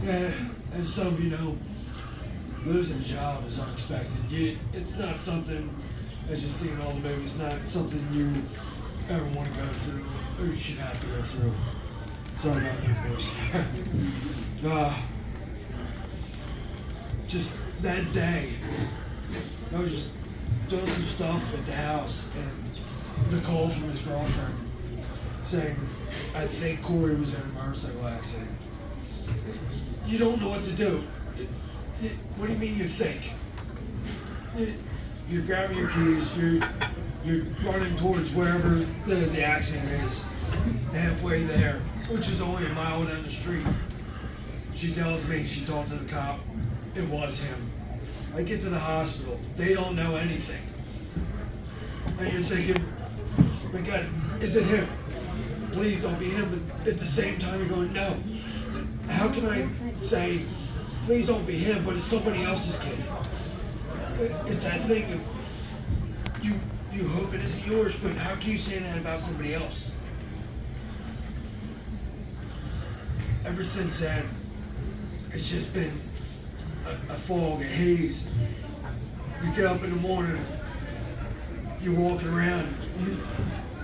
Yeah, as some of you know, losing a child is unexpected. It's not something, as you see in all the movies, it's not something you ever want to go through, or you should have to go through. Sorry about my voice. Just that day, I was just doing some stuff at the house, and the call from his girlfriend saying, I think Corey was in a motorcycle accident. You don't know what to do. What do you mean you think? You're grabbing your keys, you're running towards wherever the accident is, halfway there, which is only a mile down the street. She tells me she talked to the cop. It was him. I get to the hospital. They don't know anything. And you're thinking, my God, is it him? Please don't be him. But at the same time, you're going, no. How can I say, please don't be him, but it's somebody else's kid? It's that thing of, you hope it isn't yours, but how can you say that about somebody else? Ever since then, it's just been a fog, a haze. You get up in the morning, you're walking around,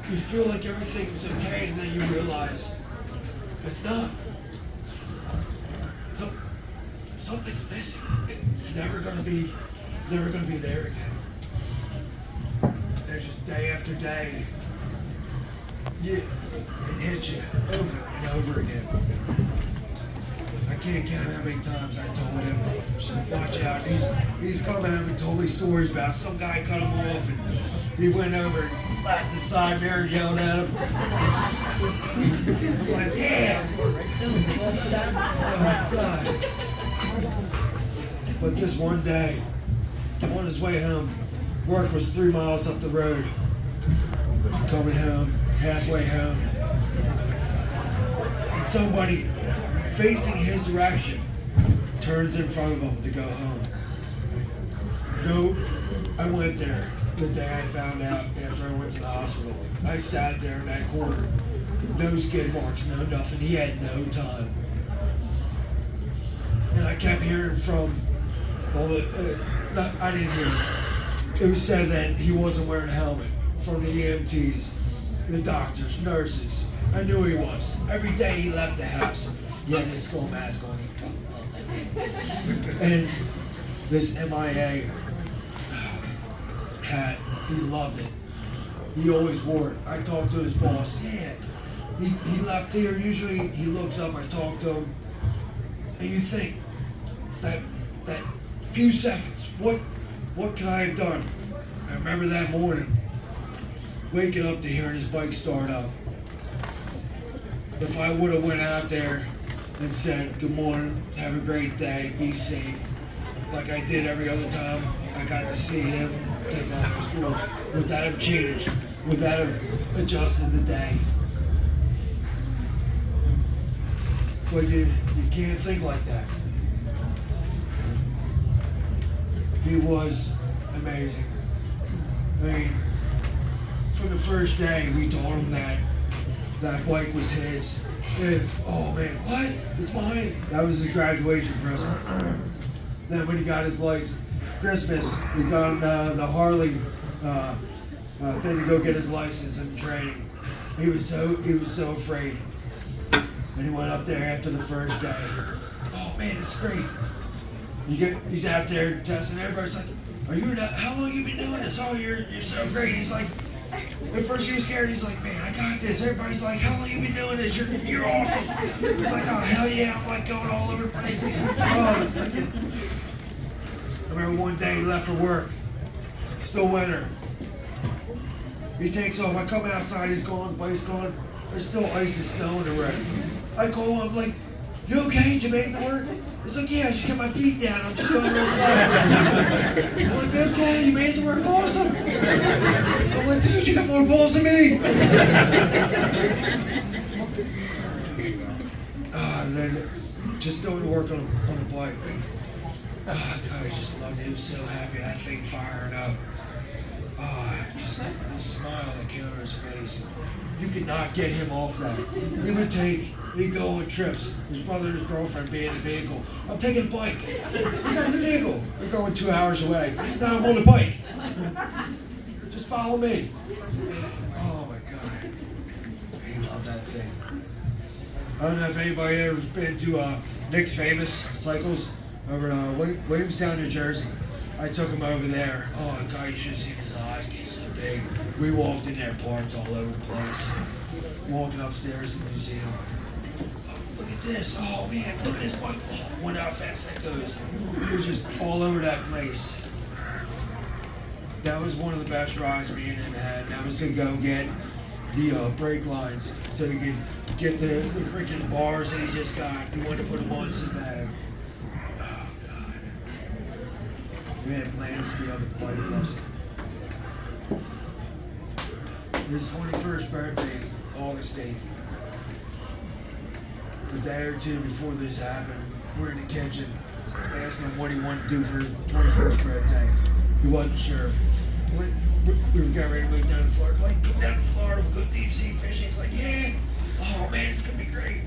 you feel like everything's okay, and then you realize it's not. Something's missing. It's never gonna be there again. There's just day after day, it hits you over and over again. I can't count how many times I told him, watch out, he's come home and told me stories about some guy cut him off, and he went over and slapped his side mirror and yelled at him. I'm like, yeah! Oh, God. But this one day, on his way home, work was 3 miles up the road. Coming home, halfway home, and somebody facing his direction turns in front of him to go home. No, I went there the day I found out after I went to the hospital. I sat there in that corner. No skid marks, no nothing. He had no time. And I kept hearing from all the, I didn't hear it. It was said that he wasn't wearing a helmet. from the EMTs, the doctors, nurses. I knew he was. Every day he left the house, he had his skull mask on. And this MIA hat, he loved it. He always wore it. I talked to his boss. Yeah, he left here. Usually he looks up, I talk to him, and you think that few seconds, what could I have done? I remember that morning, waking up to hearing his bike start up. If I would have went out there and said, good morning, have a great day, be safe, like I did every other time I got to see him take off for school, would that have changed? Would that have adjusted the day? But you can't think like that. He was amazing. I mean, from the first day, we told him that bike was his. And, oh man, what? It's mine. That was his graduation present. Then when he got his license, Christmas, we got him the Harley thing to go get his license and training. He was so afraid. And he went up there after the first day. Oh man, it's great. He's out there testing. Everybody's like, how long you been doing this? Oh, you're so great. He's like, at first he was scared. He's like, man, I got this. Everybody's like, how long you been doing this? You're awesome. He's like, oh hell yeah, I'm like going all over the place. I remember one day he left for work. Still winter. He takes off. I come outside. He's gone. Bike's gone. There's still ice and snow in the wreck. I call him. I'm like, you okay? Did you make it to work? He's like, yeah, I just kept my feet down. I'm just going real slow. I'm like, okay, you made it to work. Awesome. I'm like, dude, you got more balls than me. And then just going to work on a bike. Oh, God, I just loved it. He was so happy. That thing firing up. Just the smile that came on his face. You could not get him off that. He'd go on trips. His brother and his girlfriend be in the vehicle. I'm taking a bike. You got the vehicle. We're going 2 hours away. Now I'm on the bike. Just follow me. Oh my God. He loved that thing. I don't know if anybody ever been to Nick's Famous Cycles over Williamstown, New Jersey. I took him over there. Oh God, you should have seen his eyes get so big. We walked in there, parts all over the place. Walking upstairs in the museum. Oh, look at this. Oh man, look at this bike. Oh, wonder how fast that goes. It was just all over that place. That was one of the best rides me and him had. That was to go get the brake lines so he could get the freaking bars that he just got. He wanted to put them on so bad. Oh God. We had plans to be able to bike plus. His 21st birthday, August 8th. A day or two before this happened, we're in the kitchen asking him what he wanted to do for his 21st birthday. He wasn't sure. We were getting ready to move down to Florida. Like, come down to Florida, we'll go deep sea fishing. He's like, yeah. Oh man, it's gonna be great.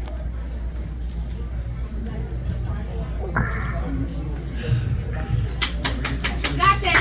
Gotcha.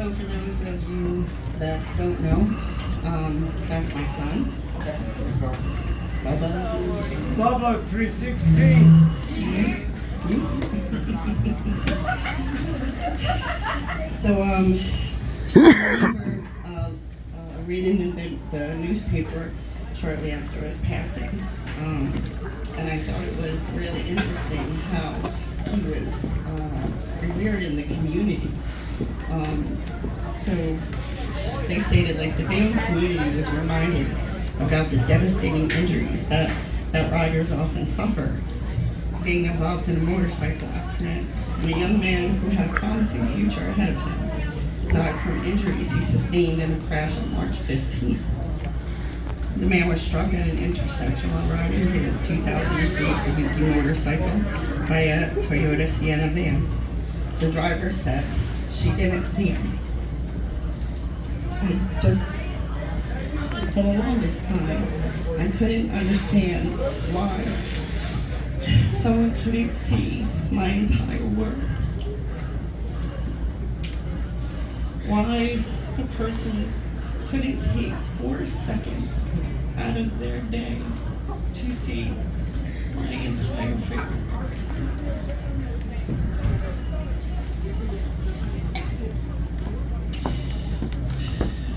So for those of you that don't know, that's my son. Bubba. Bubba 316. So I remember reading in the newspaper shortly after his passing, and I thought it was really interesting how he was revered in the community. So they stated, like, the Bayonne community was reminded about the devastating injuries that riders often suffer being involved in a motorcycle accident. And a young man who had a promising future ahead of him died from injuries he sustained in a crash on March 15th. The man was struck at an intersection while riding his 2003 Suzuki motorcycle by a Toyota Sienna van. The driver said she didn't see him. For the longest time, I couldn't understand why someone couldn't see my entire work. Why a person couldn't take 4 seconds out of their day to see my entire figure.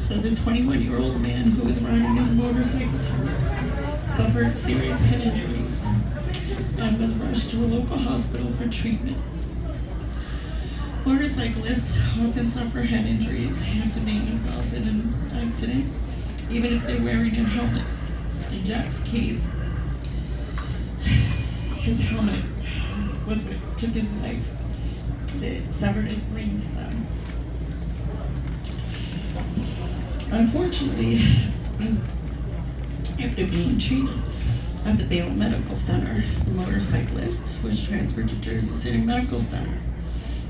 So the 21-year-old man who was riding his motorcycle suffered serious head injuries and was rushed to a local hospital for treatment. Motorcyclists often suffer head injuries after being involved in an accident, even if they're wearing their helmets. In Jack's case, his helmet was what took his life. It severed his brainstem. Unfortunately, after being treated at the Bayonne Medical Center, the motorcyclist was transferred to Jersey City Medical Center.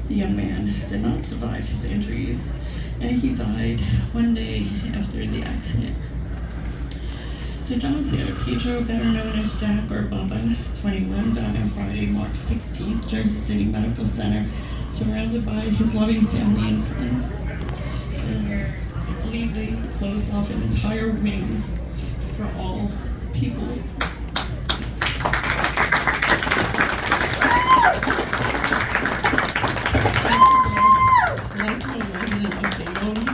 The young man did not survive his injuries, and he died one day after the accident. So John Santopietro, better known as Jack or Bubba, 21, died on Friday, March 16th, Jersey City Medical Center, surrounded by his loving family and friends. I believe they closed off an entire wing for all people.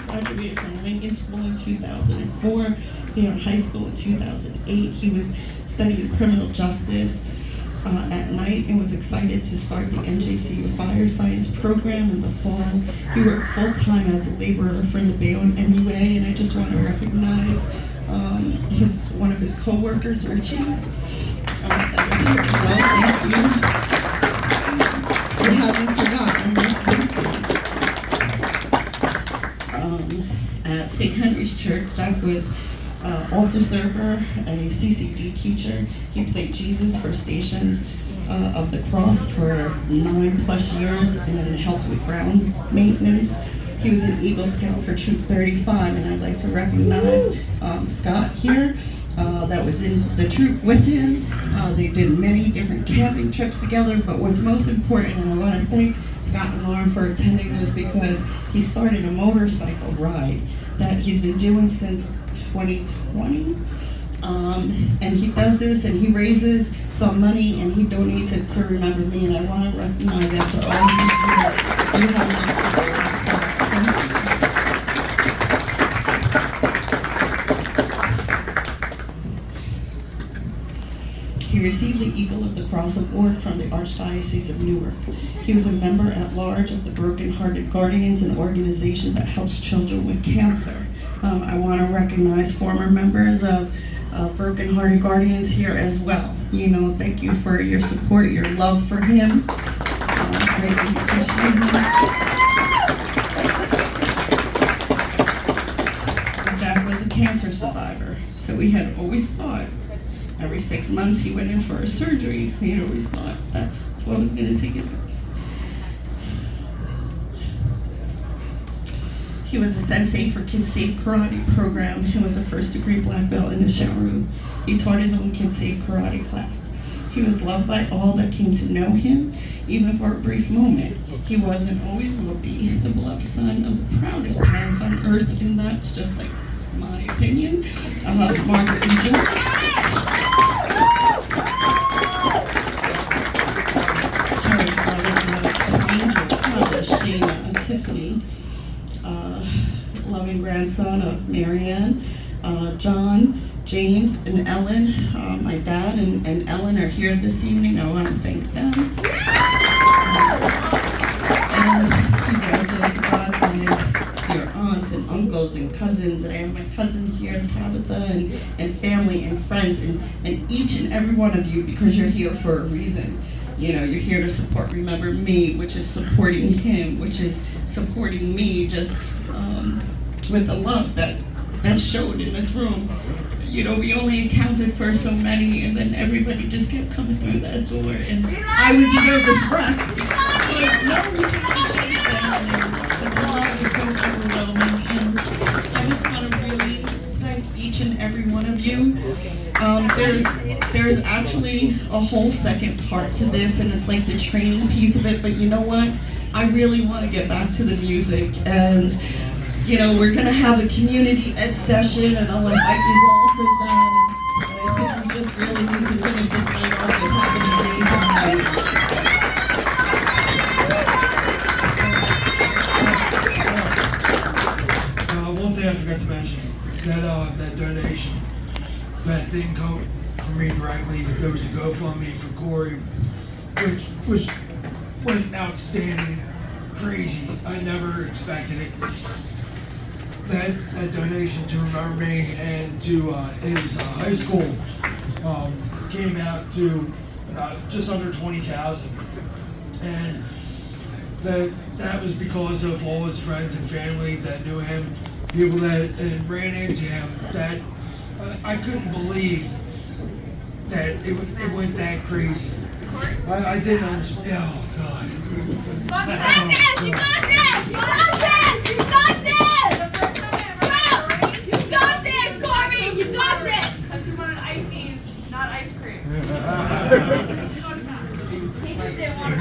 Graduated from Lincoln School in 2004, Bayonne High School in 2008. He was studying criminal justice at night and was excited to start the NJCU Fire Science program in the fall. He worked full-time as a laborer for the Bayonne MUA, and I just want to recognize one of his co-workers, Richie. That was here as well. Thank you. You haven't forgotten. At St. Henry's Church, Jack was altar server, a CCD teacher. He played Jesus for Stations of the Cross for 9+ years and helped with ground maintenance. He was an Eagle Scout for Troop 35, and I'd like to recognize Scott here that was in the troop with him. They did many different camping trips together, but what's most important, and I want to thank Scott and Lauren for attending, was because he started a motorcycle ride that he's been doing since 2020. And he does this and he raises some money and he donates it to remember me, and I want to recognize after all these years, you have He received the Eagle of the Cross Award from the Archdiocese of Newark. He was a member at large of the Broken Hearted Guardians, an organization that helps children with cancer. I want to recognize former members of Broken Hearted Guardians here as well. Thank you for your support, your love for him. Greatly appreciate him. Jack was a cancer survivor, so we had always thought every 6 months he went in for a surgery. We had always thought that's what was going to take his life. He was a sensei for Kids Safe Karate program and was a first-degree black belt in the Sharu. He taught his own Kids Safe Karate class. He was loved by all that came to know him, even for a brief moment. He was and always will be the beloved son of the proudest parents on earth, and that's just like my opinion. Margaret George. Tiffany, loving grandson of Marianne, John, James, and Ellen. My dad and Ellen are here this evening. I want to thank them. And congratulations, God, my dear aunts and uncles and cousins, and I have my cousin here, Tabitha, and family and friends, and each and every one of you, because you're here for a reason. You know, you're here to support Remember Me, which is supporting him, which is supporting me, just with the love that showed in this room. You know, we only accounted for so many, and then everybody just kept coming through that door, and I was a nervous wreck. But no, we didn't change that, and the love is so overwhelming, and I just want to really thank each and every one of you. There's actually a whole second part to this, and it's like the training piece of it, but you know what? I really want to get back to the music, and you know, we're gonna have a community ed session, and I'll invite you all to that. And I think we just really need to finish this night off and have an amazing night. One thing I forgot to mention, that donation, that didn't come from me directly. There was a GoFundMe for Corey, which went outstanding, crazy. I never expected it. That donation to Remember Me and to his high school came out to just under $20,000, and that was because of all his friends and family that knew him, people that ran into him. That I couldn't believe that it went that crazy. I didn't understand. Oh God! You got this! You got this! You got this! You got this! You got this, Corey! You got this! Because he wanted ices, not ice cream. He just didn't want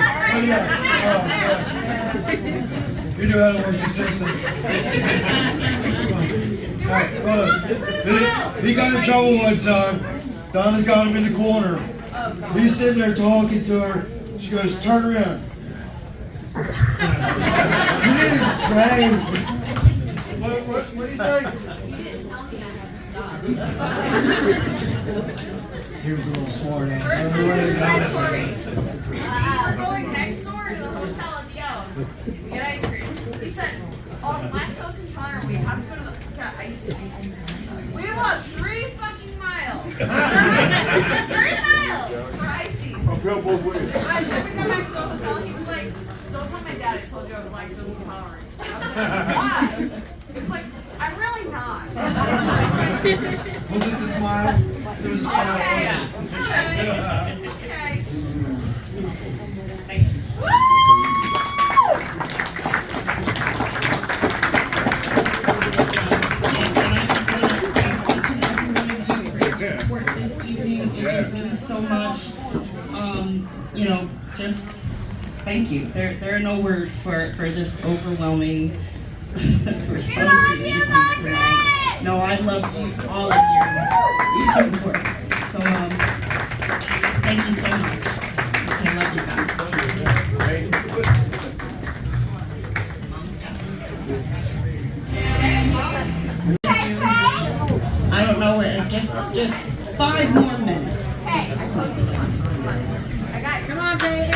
You knew how to work the system. He got in trouble one time. Donna's got him in the corner. He's sitting there talking to her. She goes, "Turn around." He didn't say. What did he say? He was a little smart ass. I don't know where they got it from. We're going next door to the hotel at the Elms to get ice cream. He said, "Oh, lactose intolerant, we have to go to the get ice cream." We walked 3 fucking miles. 3 miles for ices. I'll go both ways. By the time we got back to the hotel, he was like, "Don't tell my dad I told you I was lactose intolerant." I was like, "Why?" It's like, "I'm really not." Was it the smile? It was a smile. Okay. Okay. Thank you. Support this evening. It just means so much. You know, just thank you. There are no words for this overwhelming response we received tonight. No, I love you, all of you, even more. So thank you so much. I love you guys. I don't know, just 5 more minutes. Hey, I told you. I got it. Come on, baby.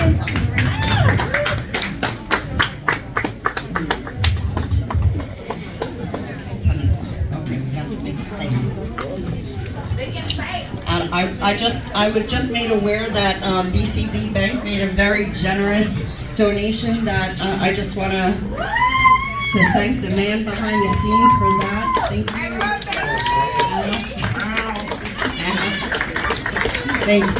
And I was just made aware that BCB Bank made a very generous donation that I just want to thank the man behind the scenes for that. Thank you. Thank you.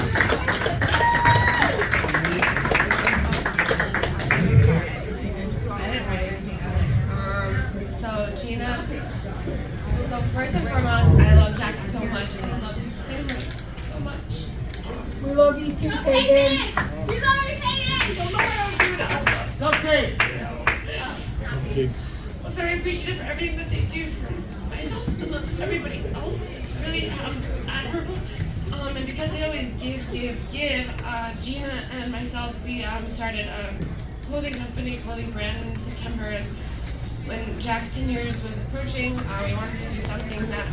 So Gina, so first and foremost, I love Jack so much, and I love his family so much. We love you too, Peyton. We love you, Peyton! So no one else do to us. Okay. I'm very appreciative for everything that they do for myself and everybody else. It's really admirable. And because they always give, Gina and myself, we started a clothing brand in September. And when Jack's 10 years was approaching, we wanted to do something that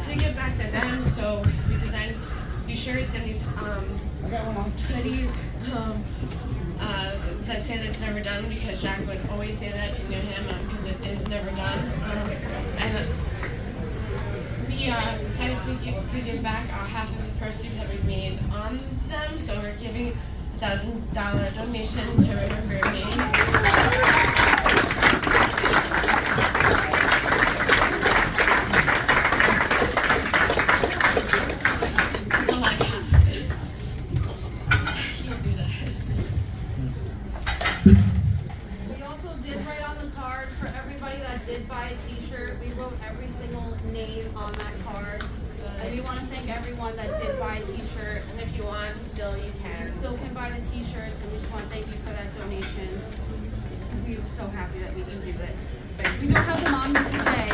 to give back to them. So we designed these shirts and these hoodies. that say that it's never done, because Jack would always say that if you knew him, because it is never done. And we decided to give back half of the proceeds that we've made on them, so we're giving $1,000 donation to remember me. We also did write on the card for everybody that did buy a t-shirt. We wrote every single name on that card. And we want to thank everyone that did buy a t-shirt. And if you want, still you can. You still can buy the t-shirts, and we just want to thank you for that donation. We were so happy that we can do it. We don't have them on me today,